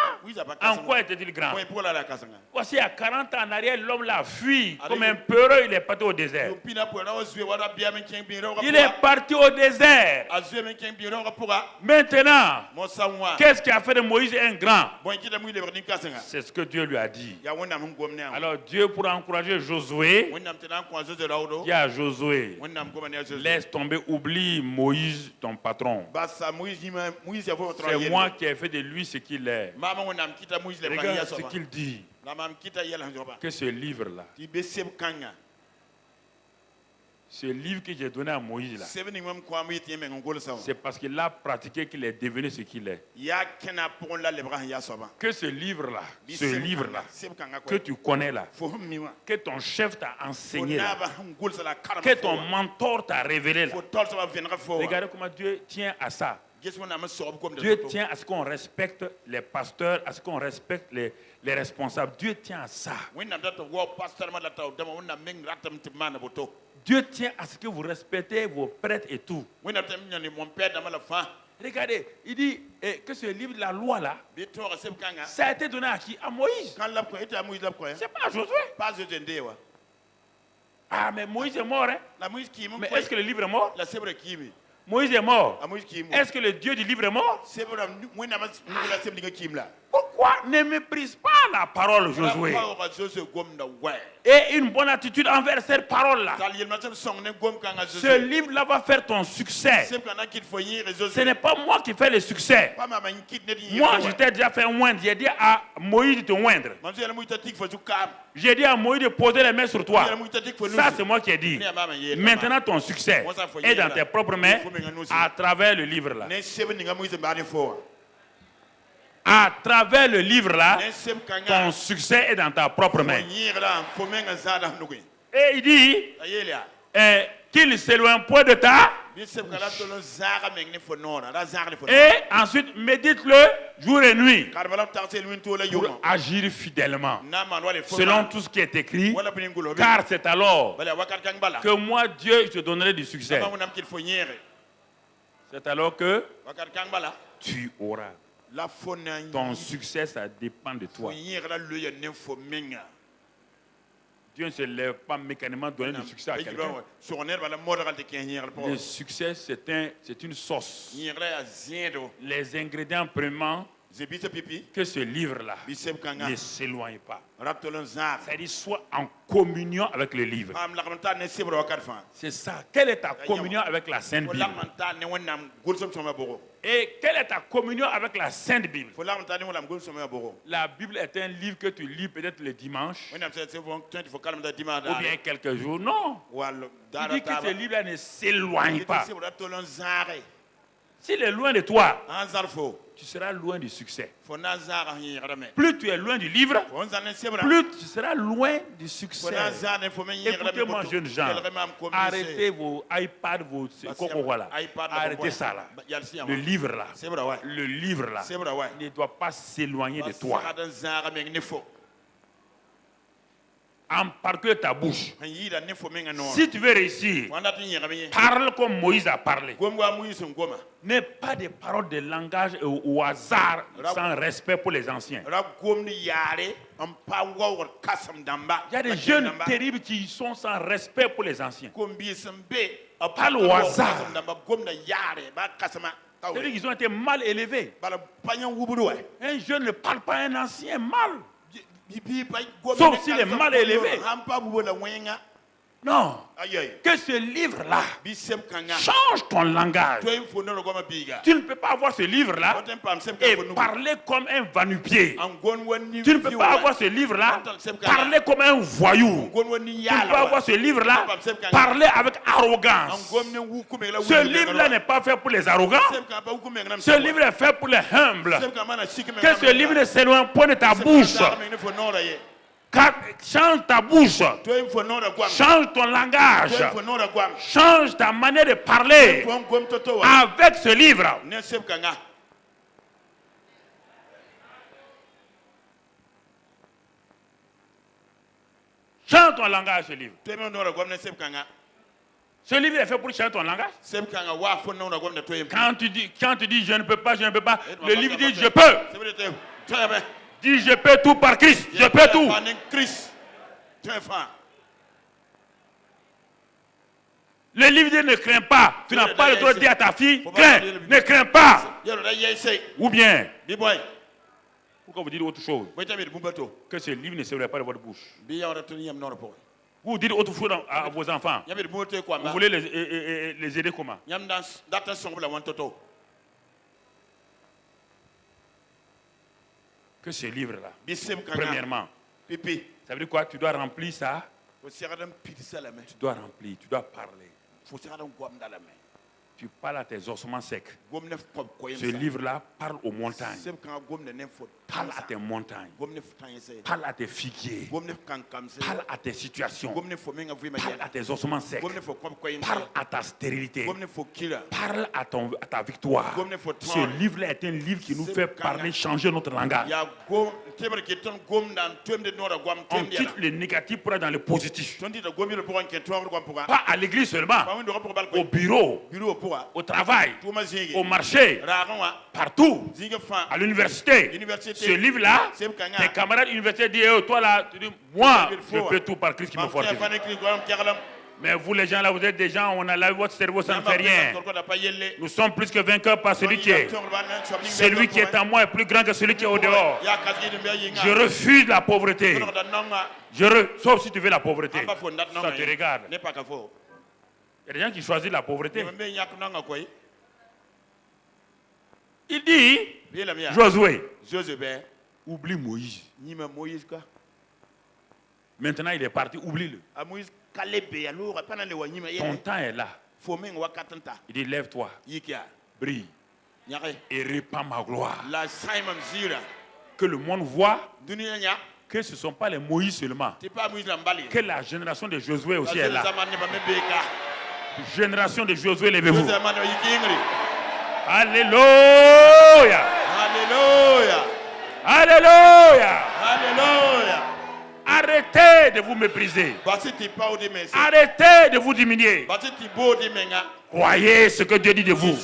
En quoi était-il grand? Voici, à 40 ans en arrière, l'homme l'a fui. Comme un peureux, il est parti au désert. Il est parti au désert. Maintenant, qu'est-ce qui a fait de Moïse un grand? C'est ce que Dieu lui a dit. Alors Dieu, pour encourager Josué, dit à Josué, laisse tomber, oublie Moïse, ton patron. C'est moi qui ai fait de lui ce qu'il est. Regarde ce qu'il dit. Que ce livre-là, ce livre que j'ai donné à Moïse là, c'est parce qu'il a pratiqué qu'il est devenu ce qu'il est. Que ce livre-là, que tu connais là, que ton chef t'a enseigné là, que ton mentor t'a révélé là. Regardez comment Dieu tient à ça. Dieu tient à ce qu'on respecte les pasteurs, à ce qu'on respecte les responsables. Dieu tient à ça. Dieu tient à ce que vous respectez vos prêtres et tout. Regardez, il dit que ce livre de la loi là, ça a été donné à qui? À Moïse. C'est pas à Josué. Ah, mais Moïse est mort, hein? Mais est-ce que le livre est mort? Moïse est mort. Est-ce que le Dieu du livre est mort? Pourquoi ne méprise pas la parole, Josué? Et une bonne attitude envers cette parole-là. Ce livre-là va faire ton succès. Ce n'est pas moi qui fais le succès. Moi, je t'ai déjà fait oindre. J'ai dit à Moïse de te oindre. J'ai dit à Moïse de poser les mains sur toi. Ça, c'est moi qui ai dit. Maintenant, ton succès est dans tes propres mains à travers le livre-là. À travers le livre-là, ton succès est dans ta propre main. Et il dit qu'il ne s'éloigne point de ta. Et ensuite, médite-le jour et nuit pour agir fidèlement selon tout ce qui est écrit, car c'est alors que moi, Dieu, je te donnerai du succès. C'est alors que tu auras. Ton succès, ça dépend de toi. Dieu ne se lève pas mécaniquement donner du succès à quelqu'un. Le succès, c'est une sauce. Les ingrédients premièrement, que ce livre-là ne s'éloigne pas. C'est-à-dire, sois en communion avec le livre. C'est ça. Quelle est ta communion avec la Sainte Bible? Et quelle est ta communion avec la Sainte Bible? La Bible est un livre que tu lis peut-être le dimanche ou bien quelques jours. Non. Il dit que ce livre ne s'éloigne pas. S'il est loin de toi, tu seras loin du succès. Plus tu es loin du livre, plus tu seras loin du succès. Écoutez-moi, jeunes gens, arrêtez vos iPads, vos voilà. Arrêtez ça là. Le livre là, ne doit pas s'éloigner de toi. En parcourant ta bouche. Si tu veux réussir, parle comme Moïse a parlé. N'aie pas de paroles de langage au hasard sans respect pour les anciens. Il y a des jeunes terribles qui sont sans respect pour les anciens. Parle au hasard. C'est-à-dire qu'ils ont été mal élevés. Un jeune ne parle pas à un ancien mal. Sauf s'il est mal élevé. Non. Que ce livre-là change ton langage. Tu ne peux pas avoir ce livre-là et parler comme un va-nu-pied. Tu ne peux pas avoir ce livre-là parler comme un voyou. Tu ne peux pas avoir ce livre-là parler avec arrogance. Ce livre-là n'est pas fait pour les arrogants. Ce livre est fait pour les humbles. Que ce livre ne s'éloigne pas de ta bouche. Change ta bouche, change ton langage, change ta manière de parler avec ce livre. Change ton langage, ce livre. Ce livre est fait pour changer ton langage. Quand tu dis je ne peux pas, le livre dit je peux. Dis je peux tout par Christ. Je peux tout. Le livre dit ne crains pas. Tu n'as pas le droit de dire à ta fille, crains, ne crains pas. Ou bien, pourquoi vous dites autre chose? Que ce livre ne serait pas de votre bouche. Vous dites autre chose à vos enfants. Vous voulez les aider comment? Que ce livre-là, premièrement, ça veut dire quoi? Tu dois remplir ça. Tu dois remplir, tu dois parler. Tu parles à tes ossements secs. Ce livre-là parle aux montagnes. Parle à tes montagnes. Parle à tes figuiers. Parle à tes situations. Parle à tes ossements secs. Parle à ta stérilité. Parle à ta victoire. Ce livre-là est un livre qui nous fait parler, changer notre langage. On quitte le négatif pour aller dans le positif. Pas à l'église seulement. Au bureau. Au travail, au marché, partout, à l'université. Ce livre-là, tes camarades universitaires disent, oh, toi là, tu dis, moi, je peux tout par Christ qui me fortifie. Mais vous les gens là, vous êtes des gens, on a lavé votre cerveau, ça ne fait rien. Nous sommes plus que vainqueurs par celui qui est. Celui qui est en moi est plus grand que celui qui est au dehors. Je refuse la pauvreté. Sauf si tu veux la pauvreté. Ça te regarde. Il y a des gens qui choisissent la pauvreté. Il dit, Josué, oublie Moïse. Maintenant il est parti, oublie-le. Ton temps est là. Il dit, lève-toi, brille et répands ma gloire. Que le monde voit que ce ne sont pas les Moïse seulement. Que la génération de Josué aussi est là. Génération de Josué, levez-vous. Alléluia. Alléluia. Alléluia. Alléluia. Arrêtez de vous mépriser. Arrêtez de vous diminuer. Croyez ce que Dieu dit de vous.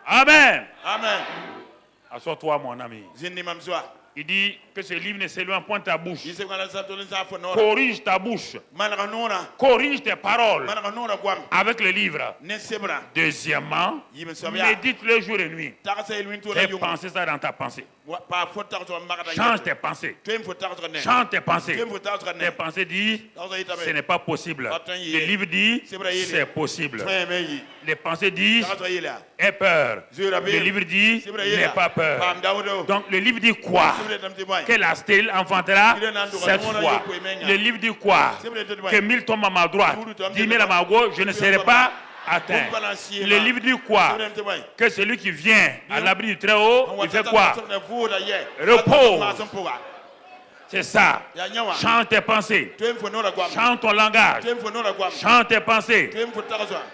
Amen. Amen. Assois-toi, mon ami. Il dit que ce livre ne s'éloigne point de ta bouche. Corrige ta bouche. Corrige tes paroles avec le livre. Deuxièmement, médite le jour et nuit. Fais penser ça dans ta pensée. Change tes pensées. Change tes pensées. Tes pensées disent ce n'est pas possible. Le livre dit c'est possible. Les pensées disent aie peur. Le livre dit n'aie pas peur. Donc le livre dit quoi? Que la stérile enfantera cette fois. Le livre dit quoi? Que 1000 tombent à ma droite, 10 000 à ma gauche, je ne serai pas atteint. Le livre dit quoi? Que celui qui vient à l'abri du Très-Haut, il fait quoi? Repose. C'est ça. Chante tes pensées. Chante ton langage. Chante tes pensées.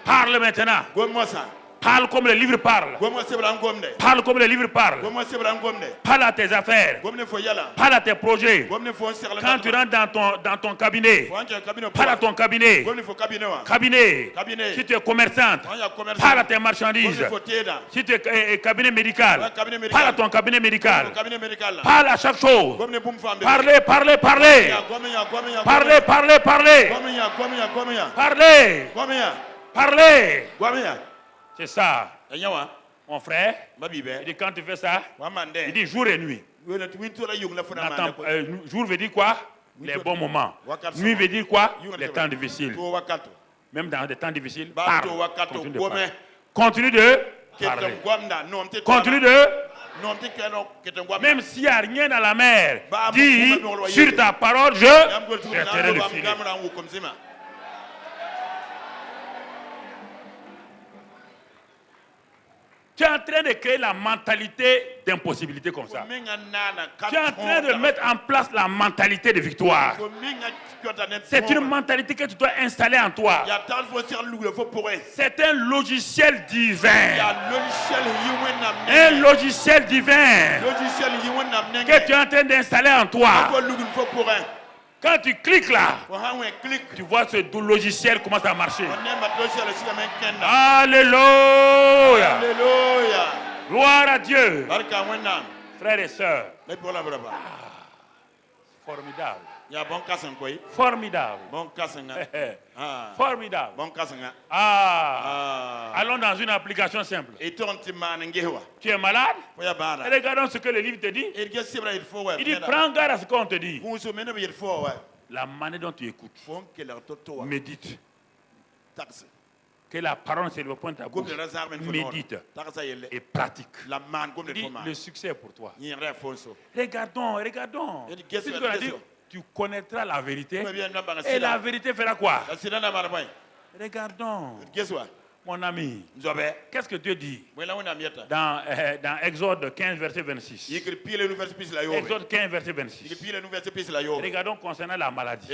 Parle maintenant. Parle comme le livre parle. Parle comme le livre parle. Parle à tes affaires. Parle à tes projets. Quand tu rentres dans ton cabinet, parle à ton cabinet. Cabinet. Si tu es commerçante, parle à tes marchandises. Si tu es cabinet médical, parle à ton cabinet médical. Parle à chaque chose. Parlez, parlez, parlez. Parlez, parlez, parlez. Parlez. Parlez. C'est ça. Mon frère, il dit quand tu fais ça, il dit jour et nuit. Jour veut dire quoi? Les bons moments. Nuit veut dire quoi? Les temps difficiles. Même dans des temps difficiles, parle. Continue de parler. Continue de... Même s'il n'y a rien dans la mer, dis sur ta parole, je traiterai le filet. Tu es en train de créer la mentalité d'impossibilité comme ça. Tu es en train de mettre en place la mentalité de victoire. C'est une mentalité que tu dois installer en toi. C'est un logiciel divin. Un logiciel divin que tu es en train d'installer en toi. Quand tu cliques là, tu vois ce logiciel commence à marcher. Alléluia. Alléluia. Gloire à Dieu. Frères et sœurs. Formidable. Formidable. Formidable. Allons dans une application simple. Tu es malade? Regardons ce que le livre te dit. Il dit, prends garde à ce qu'on te dit. La manière dont tu écoutes. Médite. Que la parole ne se lève point à ta bouche. Médite et pratique. Le succès est pour toi. Regardons. Tu connaîtras la vérité. Et la vérité fera quoi? Regardons. Mon ami, qu'est-ce que Dieu dit dans Exode 15, verset 26? Exode 15, verset 26. Regardons concernant la maladie.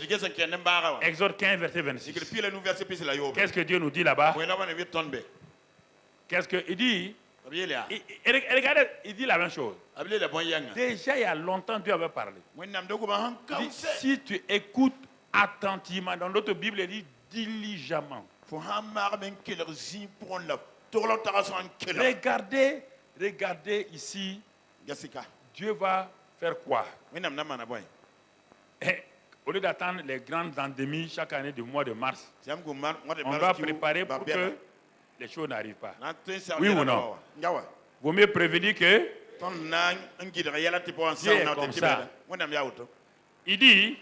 Exode 15, verset 26. Qu'est-ce que Dieu nous dit là-bas? Qu'est-ce qu'il dit? Regardez, il dit la même chose. Déjà, il y a longtemps, Dieu avait parlé. Il dit, si tu écoutes attentivement, dans l'autre Bible, il dit diligemment. Regardez ici. Dieu va faire quoi? Au lieu d'attendre les grandes endémies chaque année du mois de mars, on va préparer pour que les choses n'arrivent pas. Oui ou non? Vaut mieux prévenir que Dieu est comme ça. Il dit,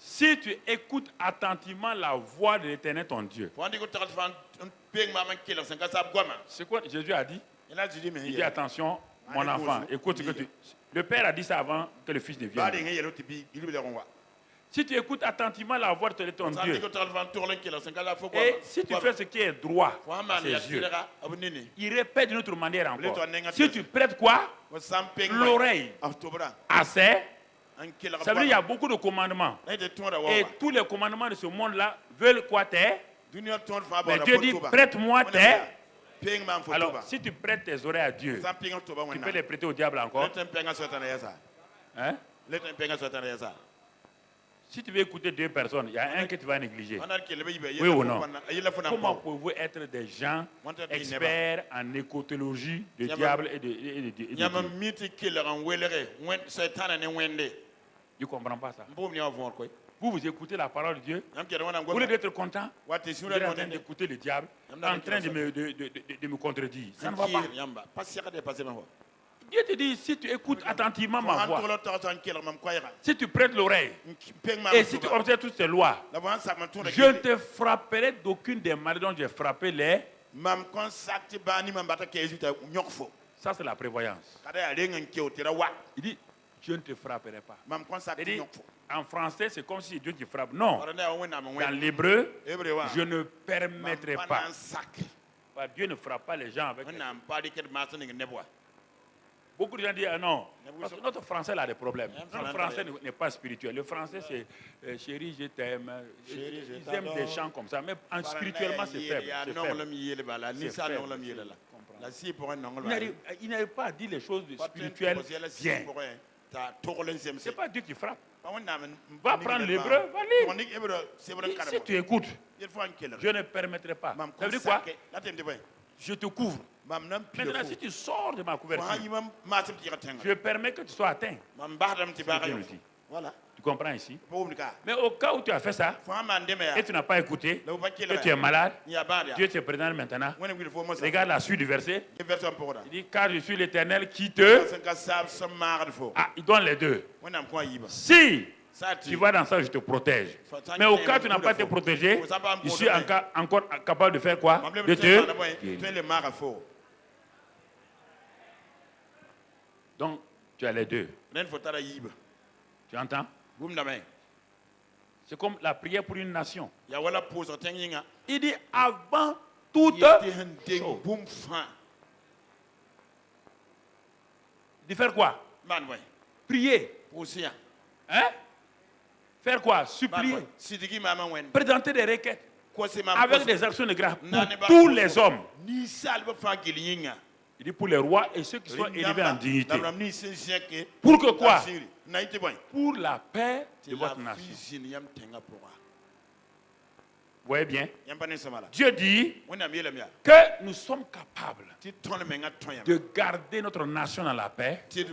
si tu écoutes attentivement la voix de l'Éternel ton Dieu. C'est quoi Jésus a dit? Il dit attention, mon enfant, écoute ce que tu... Le Père a dit ça avant que le Fils ne vienne. Si tu écoutes attentivement la voix de ton Dieu, et si tu fais ce qui est droit à ses yeux, il répète d'une autre manière encore. Si tu prêtes quoi? L'oreille à ses... Ça veut dire qu'il y a beaucoup de commandements. Et tous les commandements de ce monde-là veulent quoi? Mais Dieu dit, prête-moi tes... Alors, si tu prêtes tes oreilles à Dieu, tu peux les prêter au diable encore. Hein? Si tu veux écouter deux personnes, il y a un que tu vas négliger. Oui ou non? Comment pouvez-vous être des gens experts en écotologie du diable et de Dieu? Je ne comprends pas ça. Vous écoutez la parole de Dieu. Vous voulez être content. Vous êtes en train d'écouter le diable, en train de me contredire. Ça ne va pas. Dieu te dit, si tu écoutes attentivement ma voix, si tu prêtes l'oreille, et si tu observes toutes ces lois, je ne te frapperai d'aucune des maladies dont j'ai frappé les... Ça, c'est la prévoyance. Il dit, je ne te frapperai pas. Il dit, en français, c'est comme si Dieu te frappe. Non. Dans l'hébreu, je ne permettrai pas. Dieu ne frappe pas les gens avec... Beaucoup de gens disent, ah non, parce que notre français a des problèmes. Notre français n'est pas spirituel. Le français, c'est chérie, je t'aime. Ils aiment des chants comme ça, mais spirituellement, c'est faible. Il n'arrive pas à dire les choses spirituelles bien. Ce n'est pas Dieu qui frappe. Va prendre l'hébreu, va lire. Si tu écoutes, je ne permettrai pas. Ça veut dire quoi? Je te couvre. Maintenant, si tu sors de ma couverture, je permets que tu sois atteint. Voilà. Tu comprends ici? Mais au cas où tu as fait ça, et tu n'as pas écouté, et tu es malade, Dieu te présente maintenant. Regarde la suite du verset. Il dit, car je suis l'Éternel qui te... Ah, il donne les deux. Si tu vas dans ça, je te protège. Mais au cas où tu n'as pas été protégé, je suis encore capable de faire quoi? De te... Donc, tu as les deux. Tu entends? C'est comme la prière pour une nation. Il dit avant toute chose. De faire quoi? Prier. Hein? Faire quoi? Supplier. Présenter des requêtes. Avec des actions de grâce pour tous les hommes. Il dit pour les rois et ceux qui sont élevés en dignité. Pour que quoi? Pour la paix de votre nation. Vous voyez bien? Dieu dit que nous sommes capables de garder notre nation dans la paix si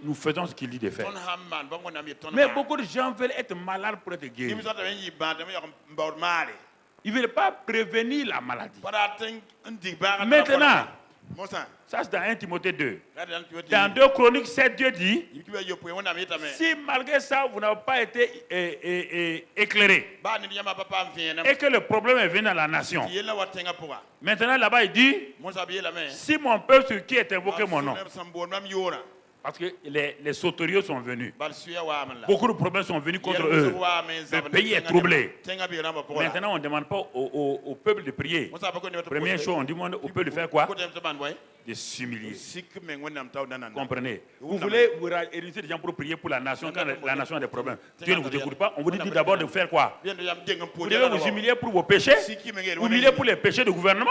nous faisons ce qu'il dit de faire. Mais beaucoup de gens veulent être malades pour être guéris. Ils ne veulent pas prévenir la maladie. Maintenant, ça c'est dans 1 Timothée 2. Dans 2 Chroniques 7, Dieu dit, si malgré ça vous n'avez pas été éclairé et que le problème est venu dans la nation, maintenant là-bas il dit, si mon peuple sur qui est invoqué mon nom, parce que les sauteriaux sont venus. Beaucoup de problèmes sont venus contre eux. Le pays est troublé. Maintenant, on ne demande pas au peuple de prier. Première chose, on demande au peuple de faire quoi? De s'humilier. Comprenez? Vous voulez vous réunir des gens pour prier pour la nation quand la nation a des problèmes. Dieu ne vous écoute pas. On vous dit d'abord de faire quoi? Vous devez vous humilier pour vos péchés. Humilier pour les péchés du gouvernement.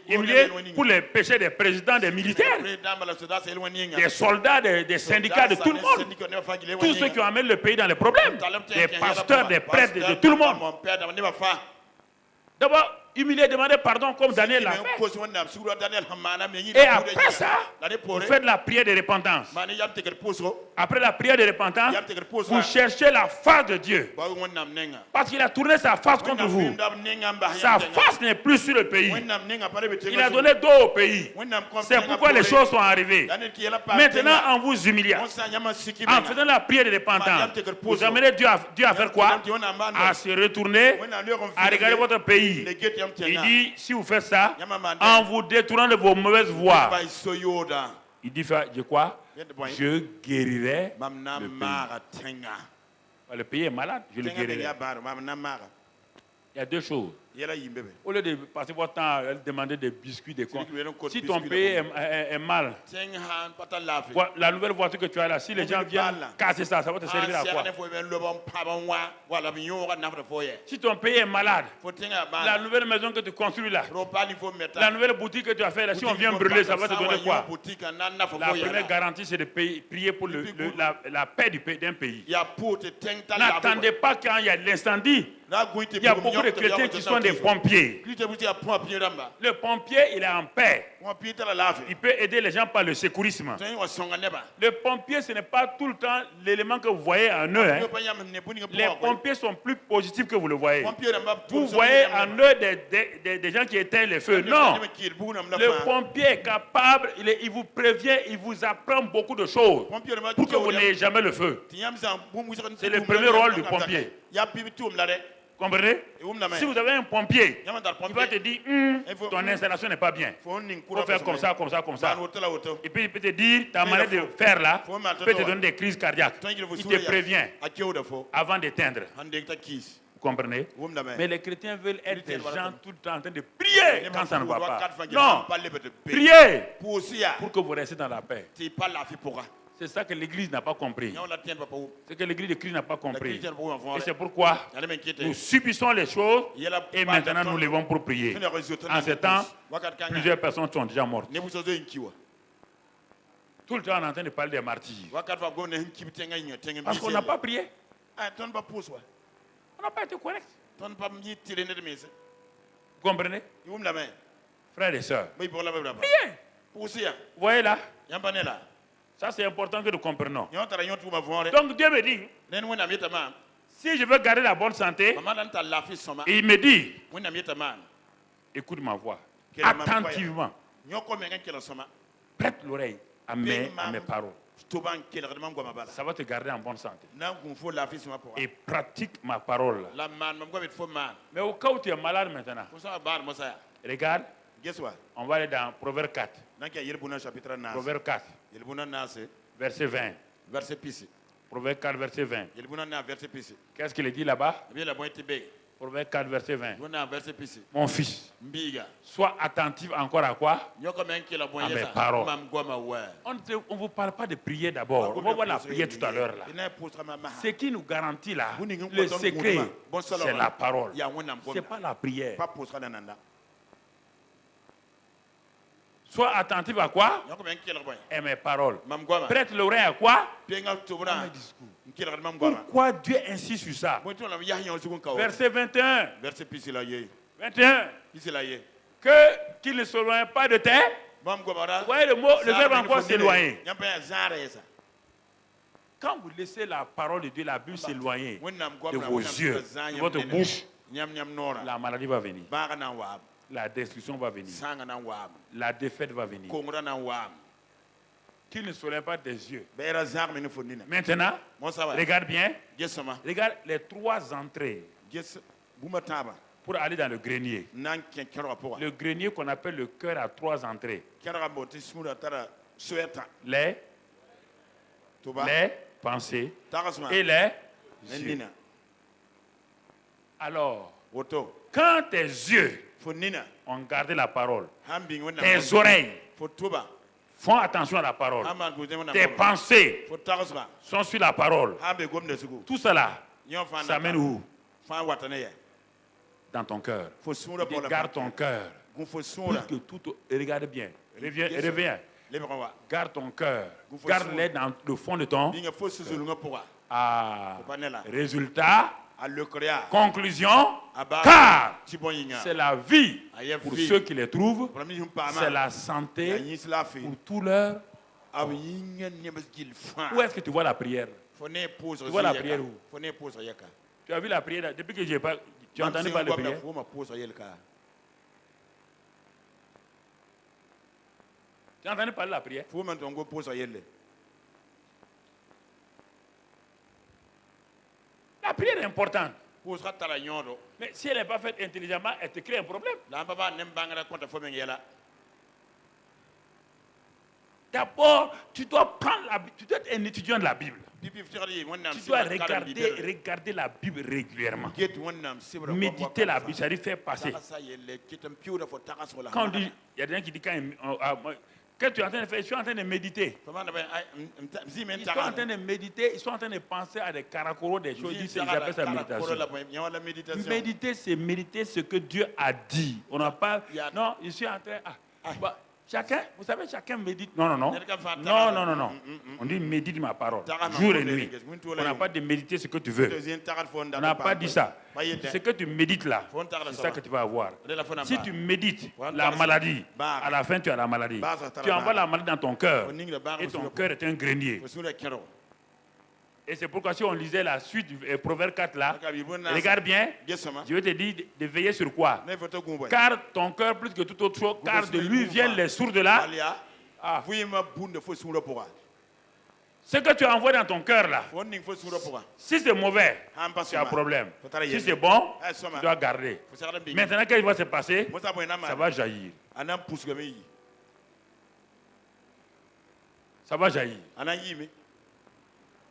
Humilier pour les péchés des présidents, des militaires, des soldats, des syndicats, de tout le monde. Tous ceux qui amènent le pays dans les problèmes. Des pasteurs, des prêtres, de tout le monde. D'abord, humilier, demander pardon comme Daniel l'a fait. Et après ça, vous faites la prière de repentance. Après la prière de repentance, vous cherchez la face de Dieu. Parce qu'il a tourné sa face contre vous. Sa face n'est plus sur le pays. Il a donné dos au pays. C'est pourquoi les choses sont arrivées. Maintenant, en vous humiliant, en faisant la prière de repentance, vous amenez Dieu à faire quoi? À se retourner, à regarder votre pays. Il dit, si vous faites ça, en vous détournant de vos mauvaises voies, il dit, je quoi? Je guérirai le pays. Le pays est malade, je le guérirai. Il y a deux choses. Au lieu de passer votre temps à demander des biscuits, des cons, si ton pays est mal, la nouvelle voiture que tu as là, si les gens viennent casser ça, ça va te servir à quoi? Si ton pays est malade, la nouvelle maison que tu construis là, la nouvelle boutique que tu as fait là, si on vient brûler, ça va te donner quoi? La première garantie, c'est de prier pour la paix d'un pays. N'attendez pas quand il y a l'incendie. Il y a beaucoup de chrétiens qui sont des pompiers. Le pompier, il est en paix. Il peut aider les gens par le secourisme. Le pompier, ce n'est pas tout le temps l'élément que vous voyez en eux. Hein. Les pompiers sont plus positifs que vous le voyez. Vous voyez en eux des gens qui éteignent les feux. Non. Le pompier est capable, il vous prévient, il vous apprend beaucoup de choses pour que vous n'ayez jamais le feu. C'est le premier rôle du pompier. Comprenez? Si vous avez un pompier, il va te dire, ton installation n'est pas bien. Il faut faire comme ça, comme ça, comme ça. Et puis il peut te dire, ta manière de faire là, peut te donner des crises cardiaques. Il te prévient avant d'éteindre. Vous comprenez? Mais les chrétiens veulent être des gens tout le temps en train de prier quand ça ne va pas. Non, priez pour que vous restiez dans la paix. C'est ça que l'Église n'a pas compris. C'est que l'Église de Christ n'a pas compris. Et c'est pourquoi nous subissons les choses et maintenant nous levons pour prier. En ce temps, plusieurs personnes sont déjà mortes. Tout le temps, on est en train de parler des martyrs. Parce qu'on n'a pas prié. On n'a pas été correct. Vous comprenez? Frères et sœurs, priez. Vous voyez là? Ça, c'est important que nous comprenions. Donc, Dieu me dit, si je veux garder la bonne santé, et il me dit, écoute ma voix, attentivement, prête l'oreille à mes paroles. Ça va te garder en bonne santé. Et pratique ma parole. Mais au cas où tu es malade maintenant, regarde, on va aller dans Proverbe 4. Proverbe 4. Verset 20. Proverbe 4, verset 20. Qu'est-ce qu'il dit là-bas? Proverbe 4, verset 20. Mon fils, sois attentif encore à quoi? À mes paroles. On ne vous parle pas de prier d'abord. On va voir la prière tout à l'heure là. Ce qui nous garantit là, le secret, c'est la parole. Ce n'est pas la prière. Sois attentif à quoi? Et mes paroles. Prête l'oreille à quoi? Mes discours. Pourquoi Dieu insiste sur ça? Verset 21. 21. Qu'il ne s'éloigne pas de terre. Vous voyez le verbe encore s'éloigner. Quand vous laissez la parole de Dieu, la Bible s'éloigner de vos yeux, de votre bouche, la maladie va venir. La destruction va venir. La défaite va venir. Qu'il ne s'éloigne pas des yeux. Maintenant, regarde bien. Regarde les 3 entrées pour aller dans le grenier. Le grenier qu'on appelle le cœur a 3 entrées. Les pensées et les yeux. Alors, quand tes yeux ont gardé la parole, tes oreilles font attention à la parole, tes pensées sont sur la parole, tout cela, ça mène où? Dans ton cœur. Garde ton cœur. Pour que tout... Regarde bien. Reviens. Garde ton cœur. Garde-les dans le fond de ton cœur. Résultat, conclusion, car c'est la vie pour ceux qui les trouvent, c'est la santé pour tous leurs. Où est-ce que tu vois la prière? Tu vois la prière où? Tu as vu la prière depuis que j'ai pas... Tu as entendu parler de prière? Tu as entendu parler de la prière? La prière est importante. Mais si elle n'est pas faite intelligemment, elle te crée un problème. D'abord, tu dois prendre la Bible. Tu dois être un étudiant de la Bible. Tu dois regarder la Bible régulièrement. Méditer la Bible, ça dit faire passer. Quand on dit, il y a des gens qui disent quand tu es en train de faire, je suis en train de méditer. Ils sont en train de méditer, ils sont en train de penser à des caracoros, des choses. Ils appellent ça méditation. Méditer, c'est méditer ce que Dieu a dit. On n'a pas. Non, je suis en train. Chacun, vous savez, chacun médite. Non. On dit médite ma parole, jour et nuit. On n'a pas de méditer ce que tu veux. On n'a pas dit ça. Ce que tu médites là, c'est ça que tu vas avoir. Si tu médites la maladie, à la fin tu as la maladie. Tu envoies la maladie dans ton cœur. Et ton cœur est un grenier. Et c'est pourquoi si on lisait la suite du Proverbe 4 là, regarde bien, je vais te dire de veiller sur quoi? Car ton cœur plus que toute autre chose, car de lui viennent les sources de là. Ce que tu envoies dans ton cœur là, si c'est mauvais, tu as un problème. Si c'est bon, tu dois garder. Maintenant, qu'est-ce qui va se passer? Ça va jaillir. Ça va jaillir.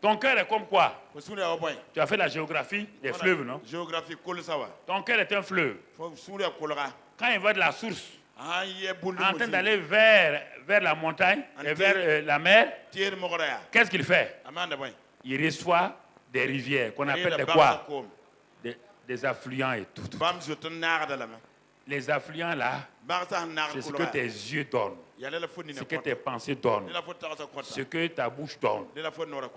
Ton cœur est comme quoi? Tu as fait la géographie des fleuves, non? Ton cœur est un fleuve. Quand il va de la source, en train d'aller vers la montagne et vers la mer, qu'est-ce qu'il fait? Il reçoit des rivières qu'on appelle des quoi? Des affluents et tout. Les affluents là, c'est ce que tes yeux donnent, ce que tes pensées donnent, ce que ta bouche donne,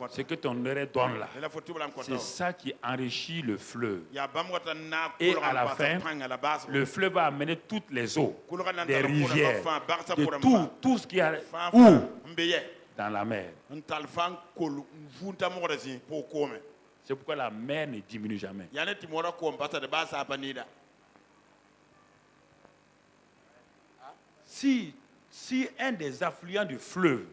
ce que ton oreille donne là. C'est ça qui enrichit le fleuve. Et à la fin, le fleuve va amener toutes les eaux, des rivières, de tout ce qui a où? Dans la mer. C'est pourquoi la mer ne diminue jamais. Si un des affluents du fleuve,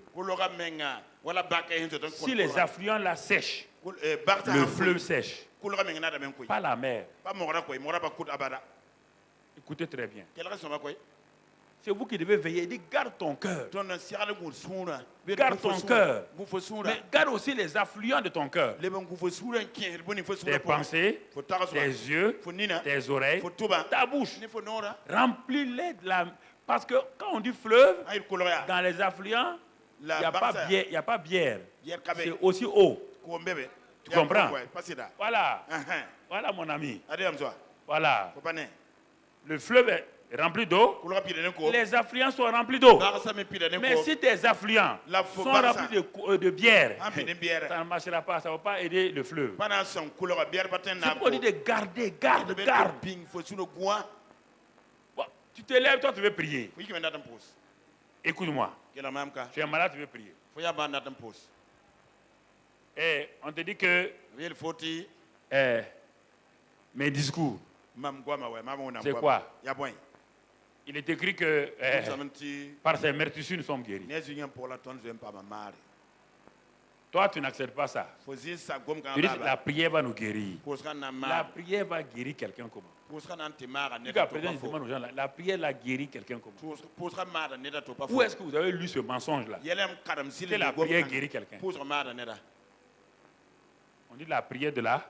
si les affluents là sèchent, le fleuve sèche, pas la mer. Écoutez très bien. C'est vous qui devez veiller. Dit, garde ton cœur. Garde ton cœur. Mais garde aussi les affluents de ton cœur. Tes pensées, tes yeux, tes oreilles, ta bouche. Remplis-les de la... Parce que quand on dit fleuve, dans les affluents, il n'y a pas bière. C'est aussi eau. Tu comprends? Voilà. Voilà mon ami. Voilà. Le fleuve remplis d'eau, les affluents sont remplis d'eau. Mais si tes affluents sont remplis de bière, ça ne marchera pas, ça ne va pas aider le fleuve. C'est pour dire de garder, garde. Bon, tu te lèves, toi tu veux prier. Écoute-moi. Tu es malade, tu veux prier. Et on te dit que mes discours, c'est quoi? Il est écrit que par ces meurtrissures nous sommes guéris. Toi, tu n'acceptes pas ça. Tu dis la prière va nous guérir. La prière va guérir quelqu'un comment? Jusqu'à présent, je demande aux gens, la prière l'a guéri quelqu'un comment? Où est-ce que vous avez lu ce mensonge-là? Que la prière guérit quelqu'un. On dit la prière de la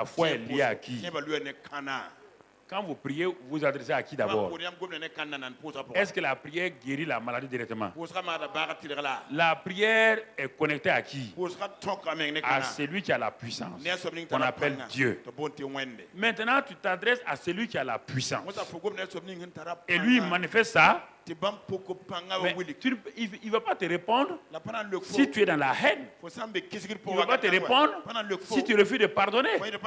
foi est liée à qui? Quand vous priez, vous vous adressez à qui d'abord? Est-ce que la prière guérit la maladie directement? La prière est connectée à qui? À celui qui a la puissance, qu'on appelle Dieu. Maintenant, tu t'adresses à celui qui a la puissance. Et lui, il manifeste ça. Mais il ne va pas te répondre si tu es dans la haine. Il ne va pas te répondre si tu refuses de pardonner. C'est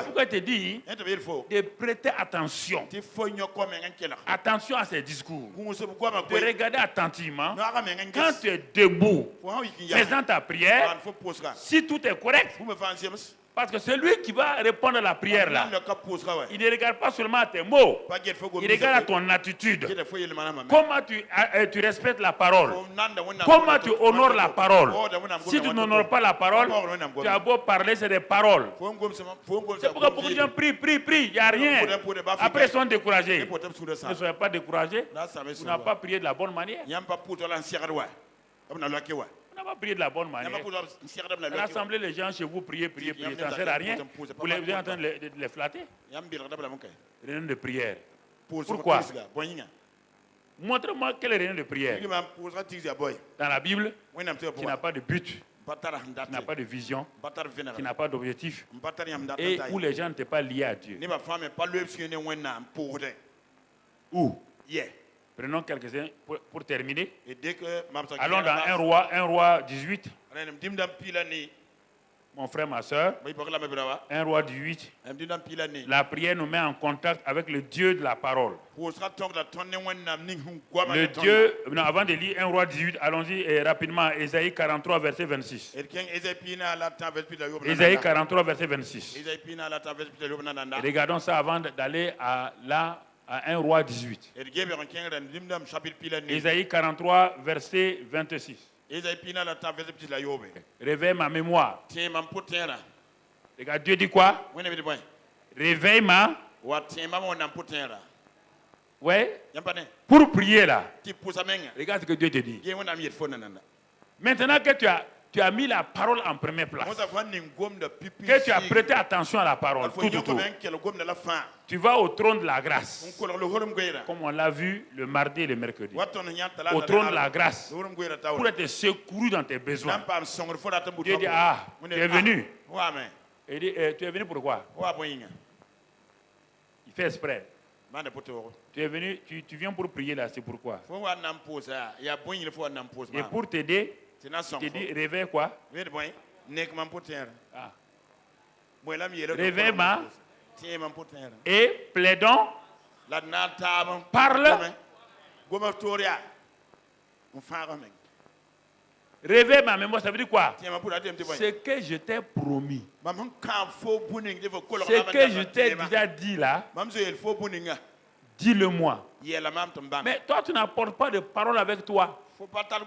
pourquoi il te dit de prêter attention. Attention à ses discours. De regarder attentivement. Quand tu es debout, faisant ta prière, si tout est correct, parce que celui qui va répondre à la prière là, il ne regarde pas seulement à tes mots, il regarde à ton attitude. Comment tu respectes la parole? Comment tu honores la parole? Si tu n'honores pas la parole, tu as beau parler, c'est des paroles. C'est pourquoi beaucoup de gens prient, il n'y a rien. Après, ils sont découragés. Ne soyez pas découragés. Vous n'avez pas prié de la bonne manière. On n'a pas prié de la bonne manière. Rassembler les gens chez vous, prier, ça ne sert à rien. Vous êtes en train de les flatter. Réunion de prière. Pourquoi? Montre-moi quelle est réunion de prière. Dans la Bible, qui n'a pas de but, qui n'a pas de vision, qui n'a pas d'objectif, et où les gens n'étaient pas liés à Dieu. Où? Prenons quelques-uns pour terminer. Allons dans 1 roi 18. Mon frère, ma soeur. 1 roi 18. La prière nous met en contact avec le Dieu de la parole. Le Dieu, non, avant de lire 1 roi 18, allons-y rapidement. Ésaïe 43, verset 26. Ésaïe 43, verset 26. Regardons ça avant d'aller à 1 roi 18. Ésaïe 43, verset 26. Réveille ma mémoire. Regarde, Dieu dit quoi? Réveille ma. Ouais. Pour prier là. Regarde ce que Dieu te dit. Maintenant que tu as mis la parole en première place, que tu as prêté attention à la parole tout autour, tu vas au trône de la grâce, comme on l'a vu le mardi et le mercredi, au trône de la grâce, pour être secouru dans tes besoins. Dieu dit, tu es venu. Il dit, tu es venu pourquoi? Il fait exprès. Tu es venu, tu viens pour prier là, c'est pourquoi. Et pour t'aider, tu dis, réveille quoi? Réveille ma. Et plaidons. Parle. Réveille ma mémoire, ça veut dire quoi? Ce que je t'ai promis. Ce que je t'ai déjà dit là. Dis-le-moi. Mais toi, tu n'apportes pas de parole avec toi. Seigneur,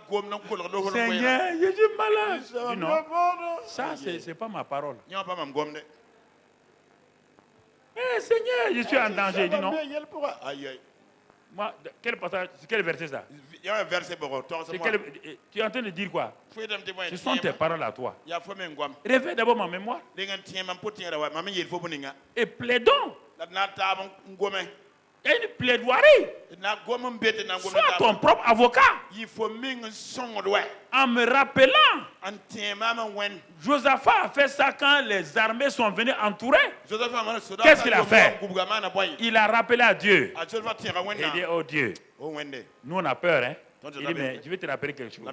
je suis malade. Dis non, ça, c'est pas ma parole. Mais Seigneur, je suis en danger. Dis non. Moi, quel verset ça? Tu es en train de dire quoi? Ce sont tes paroles à toi. Réveille d'abord ma mémoire. Et plaidons. Il y a une plaidoirie. Sois ton propre avocat. En me rappelant, Josaphat a fait ça quand les armées sont venues entourer. Qu'est-ce qu'il a fait? Il a rappelé à Dieu. Il dit, oh Dieu, nous on a peur, hein? Il dit, mais je vais te rappeler quelque chose.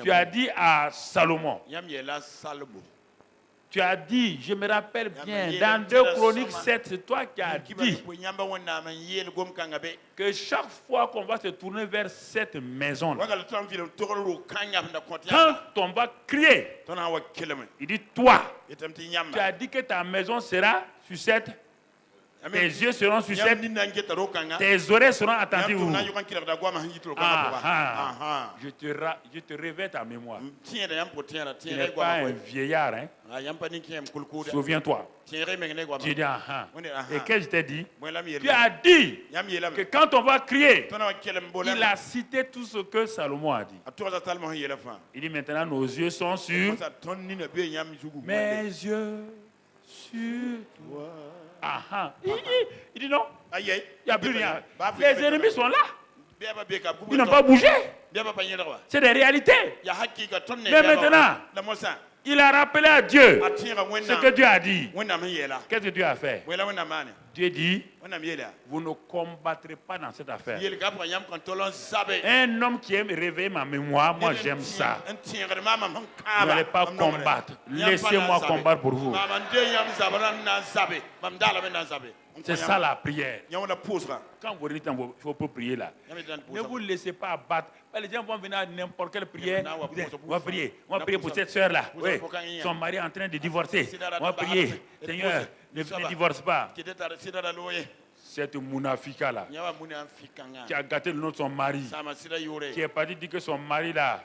Tu as dit à Salomon, tu as dit, je me rappelle bien, dans 2 Chroniques 7, c'est toi qui as dit que chaque fois qu'on va se tourner vers cette maison, quand on va crier, il dit, toi, tu as dit que ta maison sera sur cette, tes yeux seront sur cette, tes oreilles seront attentives. Je te réveille ta mémoire. Tu n'es pas un vieillard, hein? Souviens-toi. Tu dis, et qu'est-ce que je t'ai dit? Tu as dit que quand on va crier, il a cité tout ce que Salomon a dit. Il dit maintenant nos yeux sont sur mes yeux sur toi. Il dit non, il n'y a plus rien. Les ennemis sont là. Ils n'ont pas bougé. C'est des réalités. Mais maintenant, il a rappelé à Dieu ce que Dieu a dit. Qu'est-ce que Dieu a fait? Dieu dit, vous ne combattrez pas dans cette affaire. Un homme qui aime réveiller ma mémoire, moi j'aime ça. Vous n'allez pas combattre. Laissez-moi combattre pour vous. C'est ça la prière. Quand vous dites il faut prier là, ne vous laissez pas abattre. Les gens vont venir à n'importe quelle prière. On va prier. On va prier pour cette soeur là. Oui. Son mari est en train de divorcer. On va prier. Seigneur, ne divorce pas. Cette mounafika là, qui a gâté le nom de son mari, qui est parti dire que son mari là,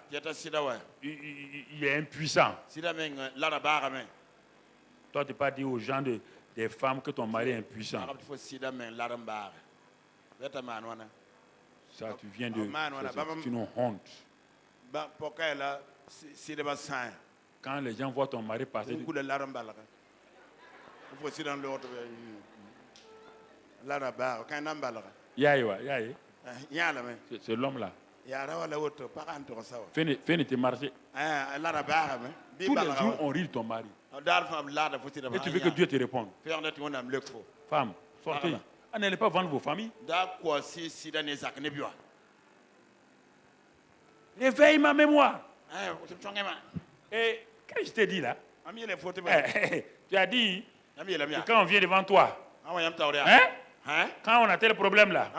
il est impuissant. Toi, tu n'es pas dit aux gens des femmes que ton mari est impuissant. Ça, tu viens de... C'est une honte. Quand les gens voient ton mari passer... C'est l'homme là. Fais tes marcher. Tous les jours, on rit de ton mari. Et tu veux que Dieu te réponde. Femme, sortez. N'allez pas vendre vos familles. Réveille ma mémoire. Et qu'est-ce que je t'ai dit là? Tu as dit que quand on vient devant toi, quand on a tel problème là,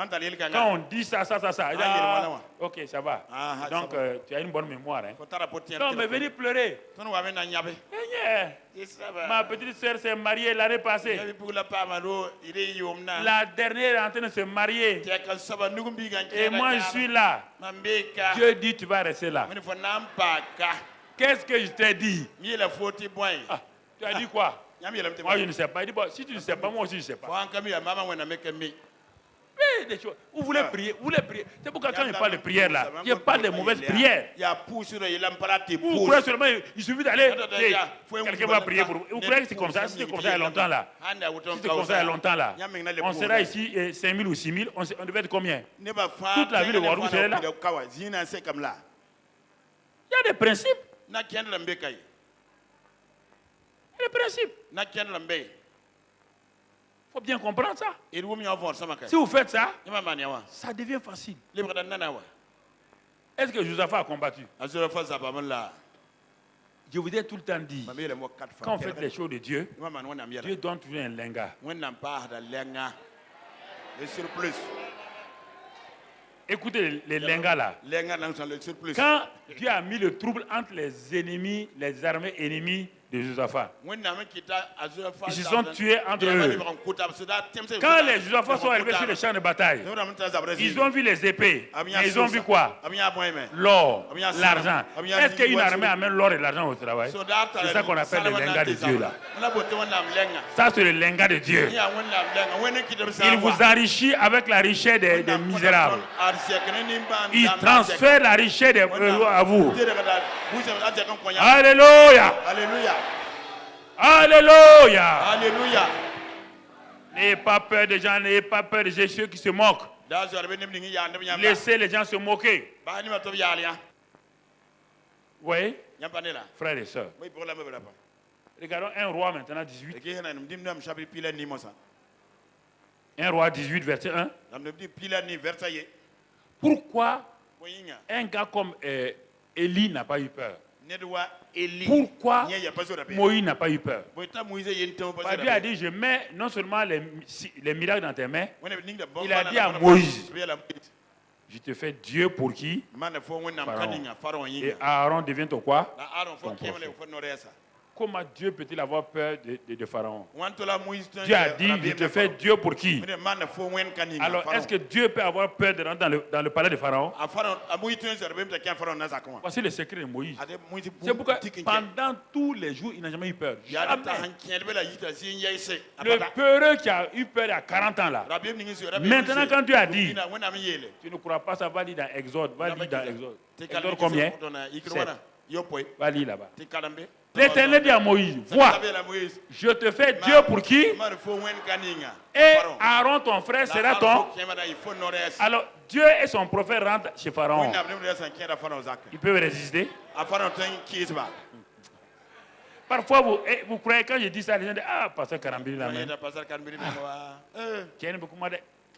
quand on dit ça, ok, ça va. Donc, tu as une bonne mémoire. Non, mais venez pleurer. Ma petite soeur s'est mariée l'année passée. La dernière est en train de se marier. Et moi, je suis là. Dieu dit, tu vas rester là. Qu'est-ce que je t'ai dit? Tu as dit quoi? Moi, je ne sais pas. Il dit, bon, si tu ne sais pas, moi aussi, je ne sais pas. Mais des choses. Vous voulez prier, C'est pourquoi quand je parle de prière là, je parle de mauvaises prières. Vous croyez seulement, il suffit d'aller, quelqu'un va prier pour vous. Vous croyez que c'est comme ça? Si c'est comme ça il y a longtemps là, on sera ici 5 000 ou 6 000, on devait être combien? Toute la ville de Ouagadougou serait là. Il y a des principes. Les principes. Il faut bien comprendre ça. Si vous faites ça, ça devient facile. Est-ce que Josaphat a combattu? Je vous ai tout le temps dit, quand on fait les choses de Dieu, Dieu donne toujours un lenga. Écoutez les lengas là. Quand Dieu a mis le trouble entre les ennemis, les armées ennemies de Josaphat, ils se sont tués entre eux. Quand les Josaphats sont arrivés sur les champs de bataille, ils ont vu les épées. Mais ils ont vu quoi? L'or, l'argent. Est-ce qu'une armée amène l'or et l'argent au travail? C'est ça qu'on appelle le lenga de Dieu là. Ça c'est le lenga de Dieu. Il vous enrichit avec la richesse des misérables. Il transfère la richesse des à vous. Alléluia. Alléluia. Alléluia. N'ayez pas peur des gens, n'ayez pas peur des ceux qui se moquent. Laissez les gens se moquer. Vous voyez, frères et sœurs. Regardons 1 roi maintenant 18. 1 roi 18, verset 1. Pourquoi un gars comme Élie n'a pas eu peur? Pourquoi Moïse n'a pas eu peur? Dieu a dit, je mets non seulement les miracles dans tes mains, il a dit à Moïse, je te fais Dieu pour qui? Pharaon. Et Aaron devient ton quoi? Ton prophète. Comment Dieu peut-il avoir peur de Pharaon? Dieu a dit, je te fais Dieu pour qui? Alors, est-ce que Dieu peut avoir peur de rentrer dans le palais de Pharaon? Voici le secret de Moïse. C'est pourquoi pendant tous les jours, il n'a jamais eu peur. Jamais. Le peureux qui a eu peur il y a 40 ans là. Maintenant, quand Dieu a dit, tu ne crois pas, ça va lire dans Exode. Va lire dans Exode. Exode combien? 7. Va lire là-bas. L'Éternel dit à Moïse, vois, je te fais Dieu pour qui? Et Aaron, ton frère, sera ton... Alors, Dieu et son prophète rentrent chez Pharaon. Ils peuvent résister? Parfois, vous croyez, quand je dis ça, les gens disent, ah, pasteur Karambiri, là même.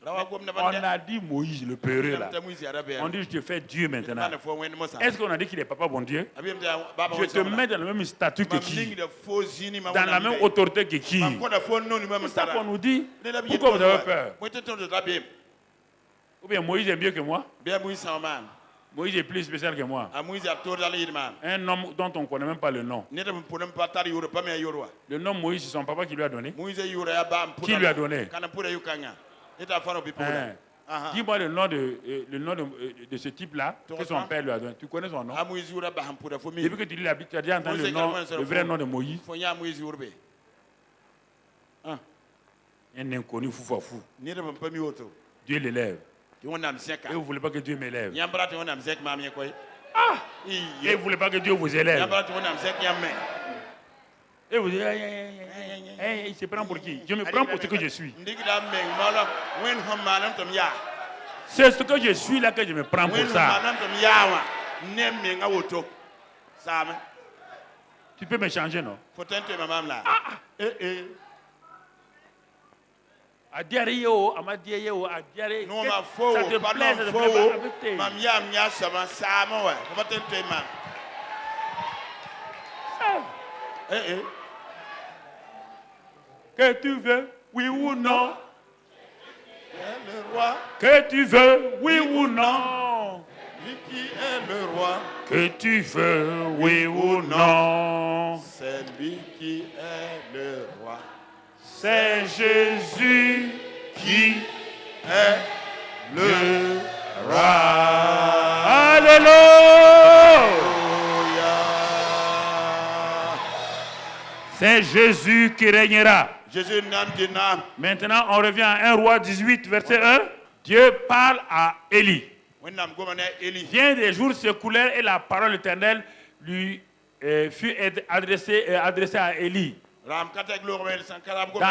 On a dit Moïse, le peureux là. On dit, je te fais Dieu maintenant. Est-ce qu'on a dit qu'il est papa bon Dieu? Je te mets dans le même statut que qui? Dans la même autorité que qui? C'est ça qu'on nous dit. Pourquoi vous avez peur? Ou bien Moïse est mieux que moi? Moïse est plus spécial que moi. Un homme dont on ne connaît même pas le nom. Le nom Moïse, c'est son papa qui lui a donné. Qui lui a donné? Dis-moi le nom de ce type-là que son père lui a donné. Tu connais son nom? Depuis que tu lis la Bible, tu as déjà entendu le vrai nom de Moïse. Un inconnu fou. Dieu l'élève. Et vous ne voulez pas que Dieu m'élève. Et vous ne voulez pas que Dieu vous élève. Et vous dites, il se prend pour qui? Je me prends pour ce que je suis. C'est ce que je suis là que je me prends pour ça. Tu peux me changer, non? Ça te plaît, ça te plaît pas. Que tu veux, oui ou non? Que tu veux, oui ou non? Qui est le roi? Que tu veux, oui ou non? C'est lui qui est le roi. C'est Jésus qui est le roi. Alléluia! C'est Jésus qui régnera. Maintenant, on revient à 1 roi 18, verset 1. Dieu parle à Élie. Bien des jours s'écoulèrent et la parole de l'Éternel lui fut adressée à Élie. Dans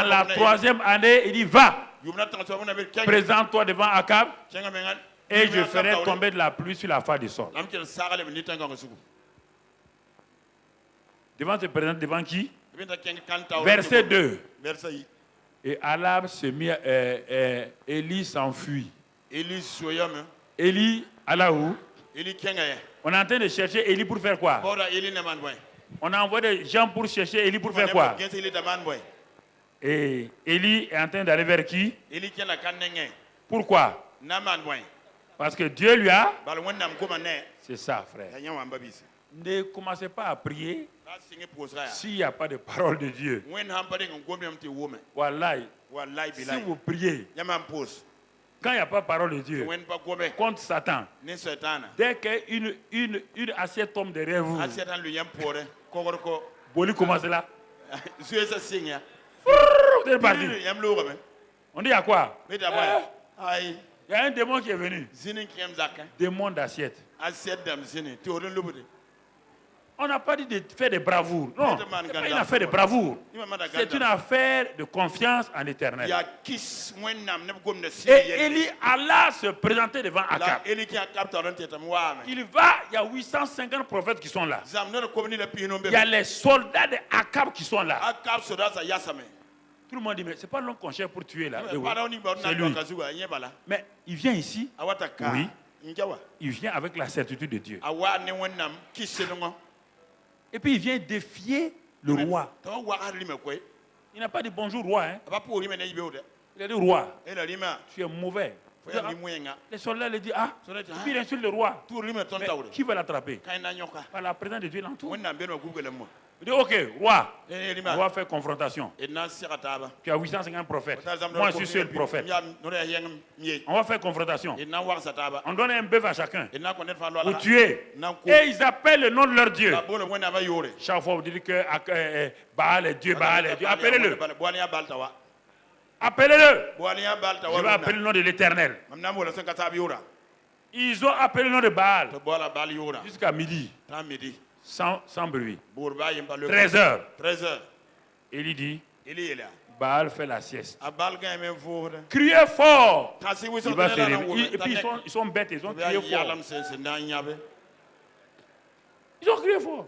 la 3e année, il dit, va, présente-toi devant Akab et je ferai tomber de la pluie sur la face du sol. Devant te présenter devant qui? Verset 2. Et Alab se mit, Élie s'enfuit. Élie, alla où? On est en train de chercher Élie pour faire quoi? On a envoyé des gens pour chercher Élie pour faire quoi? Et Élie est en train d'aller vers qui? Pourquoi? Parce que Dieu lui a... C'est ça, frère. Ne commencez pas à prier s'il n'y a pas de parole de Dieu. Wallahi, si vous priez, quand il n'y a pas de parole de Dieu, contre Satan, dès qu'une assiette tombe derrière vous, Boli commence là. Vous êtes parti. On dit à quoi? Il y a un démon qui est venu. Démon d'assiette. On n'a pas dit de faire des bravoures. Non, ce n'est pas une affaire de bravoure. C'est une affaire de confiance en l'Éternel. Et Élie alla se présenter devant Akab. Il va, il y a 850 prophètes qui sont là. Il y a les soldats de Akab qui sont là. Tout le monde dit, mais c'est pas l'homme qu'on cherche pour tuer là. C'est lui. Mais il vient ici. Oui. Il vient avec la certitude de Dieu. Et puis il vient défier le roi. Il n'a pas dit bonjour roi. Hein. Il a dit roi, tu es mauvais. Les soldats lui disent, ah, et puis il insulte le roi. Mais qui va l'attraper? Par la présence de Dieu l'entoure. Il dit, ok, roi, on va faire confrontation. Tu as 850 prophètes. Moi, je suis seul prophète. On va faire confrontation. On donne un bœuf à chacun pour tuer. Et ils appellent le nom de leur Dieu. Chaque fois, vous dites que Baal est Dieu, Baal est Dieu. Appelez-le. Appelez-le. Je vais appeler le nom de l'Éternel. Ils ont appelé le nom de Baal jusqu'à midi. Sans bruit. 13h. Élie dit, Baal fait la sieste. Criez fort. Il va se réveiller. Et puis ils sont bêtes, ils ont crié fort. Ils ont crié fort.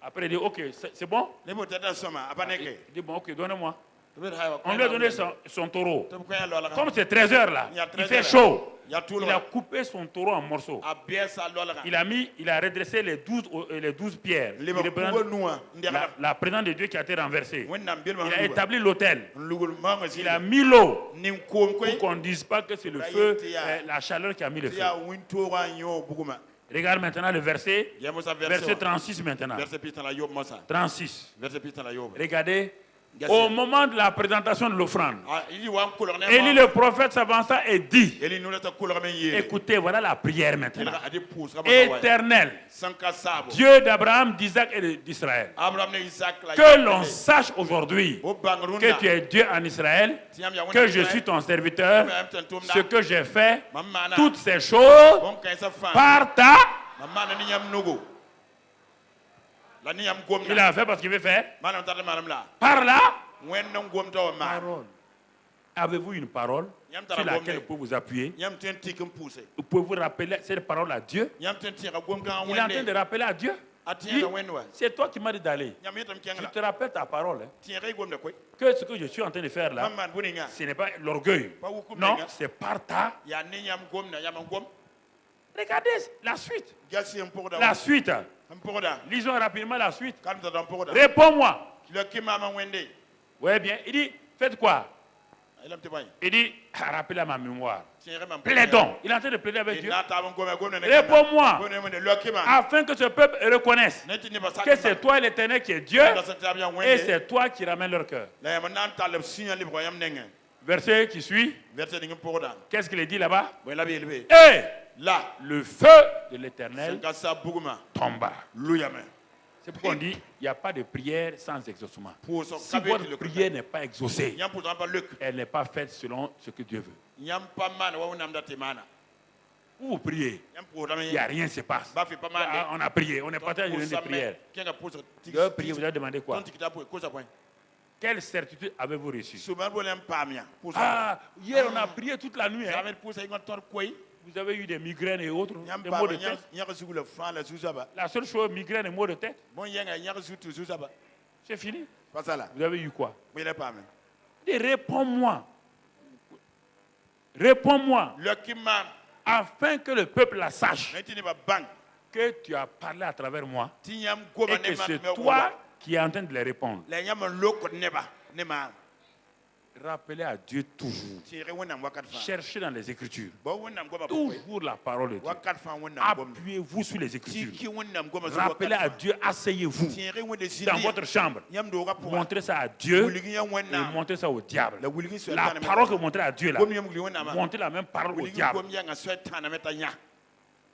Après il dit, ok, c'est bon. Il dit, bon, ok, donnez-moi. On lui a donné son taureau. Comme c'est 13h là, il fait chaud. Il a coupé son taureau en morceaux. Il a redressé les 12 pierres. La présence de Dieu qui a été renversée. Il a établi l'autel. Il a mis l'eau pour qu'on ne dise pas que c'est le feu, la chaleur qui a mis le feu. Regarde maintenant le verset 36 maintenant. 36. Regardez. Au moment de la présentation de l'offrande, Élie le prophète s'avança et dit, écoutez, voilà la prière maintenant. Éternel, Dieu d'Abraham, d'Isaac et d'Israël, que l'on sache aujourd'hui que tu es Dieu en Israël, que je suis ton serviteur, ce que j'ai fait, toutes ces choses par ta... Il a fait parce qu'il veut faire. Par là, parole. Avez-vous une parole sur laquelle vous pouvez vous appuyer? Vous pouvez vous rappeler cette parole à Dieu? Il est en train de rappeler à Dieu. C'est toi qui m'as dit d'aller. Je te rappelle ta parole. Hein. Que ce que je suis en train de faire là, ce n'est pas l'orgueil. Non, c'est par ta... Regardez la suite. La suite. Lisons rapidement la suite. Réponds-moi. Oui, bien. Il dit, faites quoi? Il dit, rappelez à ma mémoire. Plaidons. Il est en train de plaider avec Dieu. Réponds-moi. Afin que ce peuple reconnaisse que c'est toi l'Éternel qui est Dieu et c'est toi qui ramènes leur cœur. Verset qui suit. Qu'est-ce qu'il dit là-bas? Et là, le feu de l'Éternel tomba. C'est pourquoi on dit il n'y a pas de prière sans exaucement. Si votre prière n'est pas exaucée, elle n'est pas faite selon ce que Dieu veut. Vous priez, il n'y a rien qui se passe. On a prié, on est parti à une de prière. De prier, vous avez demandé quoi? Quelle certitude avez-vous reçue? Ah, hier on a prié toute la nuit. Hein? Vous avez eu des migraines et autres, des maux de tête. La seule chose, migraine et maux de tête. C'est fini. Vous avez eu quoi? Réponds-moi. Réponds-moi. Afin que le peuple la sache. Que tu as parlé à travers moi. Et que c'est toi qui es en train de les répondre. Rappelez à Dieu toujours. Cherchez dans les Écritures. Toujours la parole de Dieu. Appuyez-vous sur les Écritures. Rappelez à Dieu, asseyez-vous dans votre chambre. Montrez ça à Dieu et montrez ça au diable. La parole que vous montrez à Dieu là, montrez la même parole au diable. Il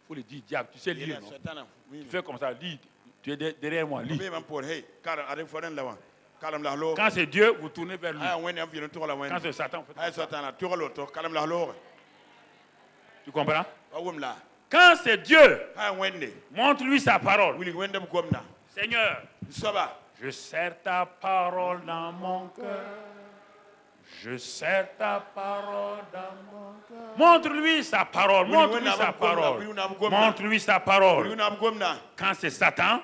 faut le dire, diable, tu sais lire, non? Tu fais comme ça, lis. Tu es derrière moi, lis. Quand c'est Dieu, vous tournez vers lui. Quand c'est Satan, vous faites ça. Tu comprends? Quand c'est Dieu, montre-lui sa parole. Seigneur, je serre ta parole dans mon cœur. Je serre ta parole dans mon cœur. Montre-lui sa parole. Montre-lui sa parole. Montre-lui sa parole. Quand c'est Satan,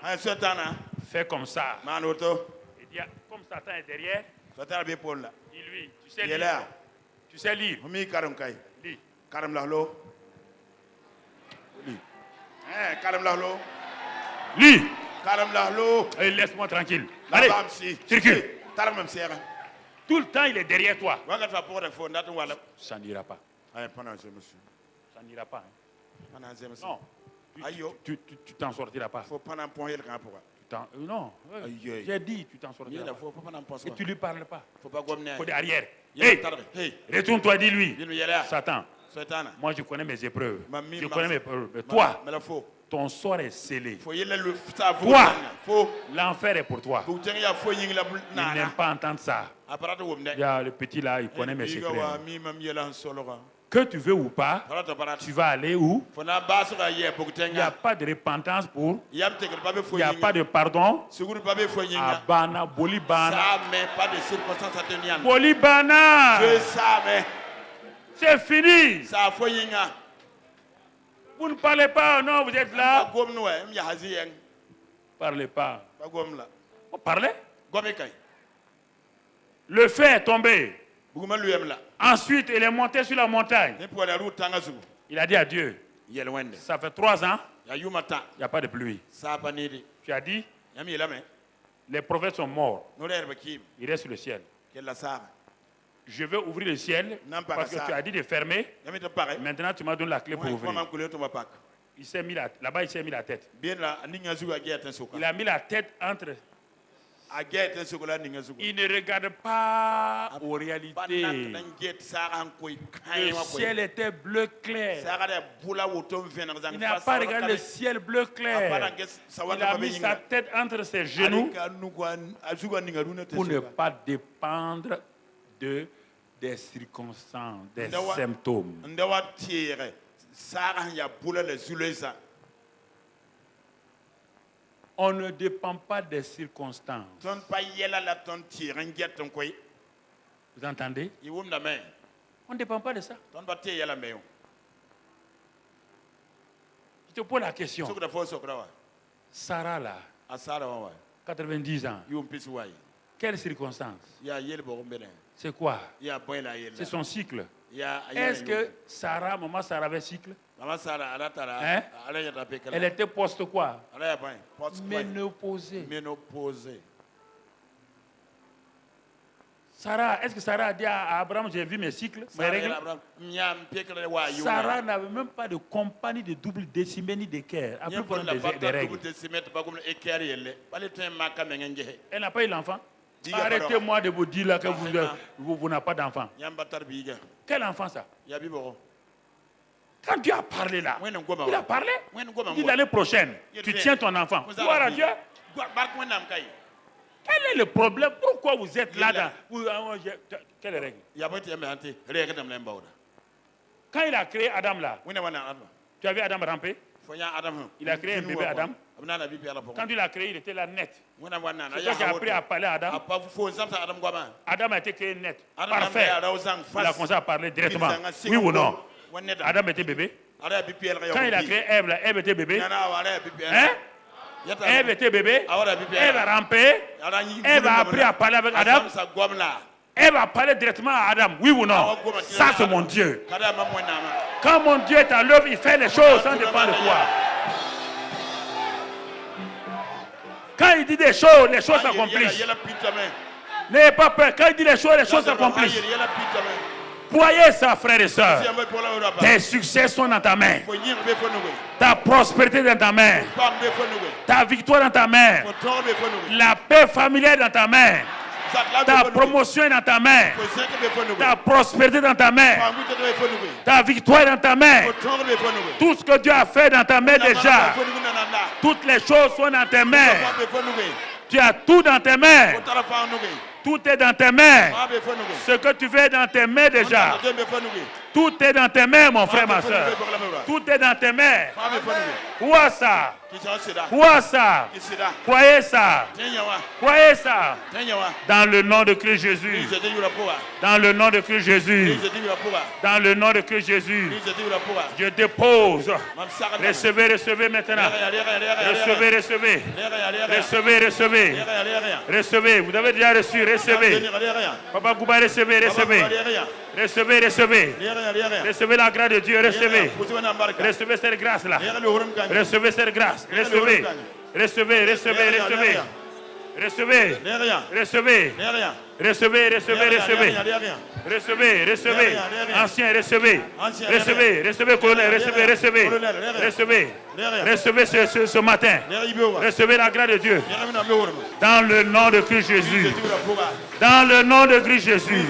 fais comme ça. Il dit, comme Satan est derrière, dis-lui, tu sais lire. Tu sais lire. Lis. Et laisse-moi tranquille. Allez, circule. Tout le temps, il est derrière toi. Ça n'ira pas. Ça n'ira pas. Non. Tu t'en sortiras pas. Non. J'ai dit, tu t'en sortiras pas. Et tu ne lui parles pas. Il faut derrière. Hey, retourne-toi, dis-lui. Satan, moi je connais mes épreuves. Je connais mes épreuves. Mais toi, ton sort est scellé. Toi, l'enfer est pour toi. Il n'aime pas entendre ça. Il y a le petit là, il connaît mes secrets. Que tu veux ou pas, tu vas aller où? Il n'y a pas de repentance pour. Il n'y a pas de pardon. Abana, Bolibana. Bolibana. C'est fini. Vous ne parlez pas, non, vous êtes là. Parlez pas. Vous parlez? Le feu est tombé. Ensuite, il est monté sur la montagne. Il a dit à Dieu, ça fait 3 ans, il n'y a pas de pluie. Tu as dit, les prophètes sont morts. Il reste sur le ciel. Je vais ouvrir le ciel parce que tu as dit de fermer. Maintenant, tu m'as donné la clé pour ouvrir. Il s'est mis là-bas, il s'est mis la tête. Il a mis la tête entre. Il ne regarde pas aux réalités. Le ciel était bleu clair. Il n'a pas regardé le ciel bleu clair. Il a mis sa tête entre ses genoux pour ne pas dépendre des circonstances, des symptômes. On ne dépend pas des circonstances. Vous entendez? On ne dépend pas de ça. Je te pose la question. Sarah là, 90 ans. Quelles circonstances? C'est quoi? C'est son cycle. Est-ce que Sarah, maman Sarah avait cycle? Hein? Elle était post quoi? Ménopausée. Sarah, est-ce que Sarah a dit à Abraham, j'ai vu mes cycles, mes règles? Sarah n'avait même pas de compagnie de double décimètre ni d'équerre. Après, pour des règles. Elle n'a pas eu l'enfant. Arrêtez-moi de vous dire là que vous n'avez pas d'enfant. Quel enfant ça? Quand Dieu a parlé là, il a parlé. Il dit l'année prochaine, tu tiens ton enfant. Gloire à Dieu. Quel est le problème? Pourquoi vous êtes là dans... Quelle règle? Quand il a créé Adam là, tu as vu Adam ramper? Il a créé un bébé Adam. Quand il l'a créé, il était là net. C'est toi qui as appris à parler à Adam. Adam a été créé net. Parfait. Il a commencé à parler directement. Oui ou non? Adam était bébé. Quand il a créé Ève, là, Ève était bébé. Hein? Ève était bébé. Ève a rampé. Ève a appris à parler avec Adam. Ève a parlé directement à Adam. Oui ou non? Ça, c'est mon Dieu. Quand mon Dieu est à l'œuvre, il fait les choses sans dépendre de toi. Quand il dit des choses, les choses s'accomplissent. N'ayez pas peur. Quand il dit les choses s'accomplissent. Croyez ça, frères et sœurs. Tes succès sont dans ta main. Ta prospérité dans ta main. Ta victoire dans ta main. La paix familiale dans ta main. Ta promotion est dans ta main. Ta prospérité dans ta main. Ta victoire dans ta main. Tout ce que Dieu a fait dans ta main déjà. Toutes les choses sont dans tes mains. Tu as tout dans tes mains. Tout est dans tes mains. Ce que tu fais dans tes mains déjà. Tout est dans tes mains, mon frère, ma soeur. Tout est dans tes mains. Crois ça. Crois ça. Croyez ça. Croyez ça. Dans le nom de Christ Jésus. Dans le nom de Christ Jésus. Dans le nom de Christ Jésus. Je dépose. Recevez, recevez maintenant. Recevez, recevez. Recevez, recevez. Recevez. Vous avez déjà reçu. Recevez. Papa Gouba, recevez, recevez. Recevez, recevez. Recevez la grâce de Dieu. Recevez. Recevez cette grâce-là. Recevez cette grâce. Recevez. Recevez, recevez, recevez. Recevez. Recevez. Recevez, recevez, recevez. Recevez, recevez. Ancien, recevez. Recevez, recevez, colonel, recevez, recevez. Recevez. Recevez ce matin. Recevez la grâce de Dieu. Dans le nom de Christ Jésus. Dans le nom de Christ Jésus.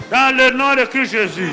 Dans le nom de Christ Jésus.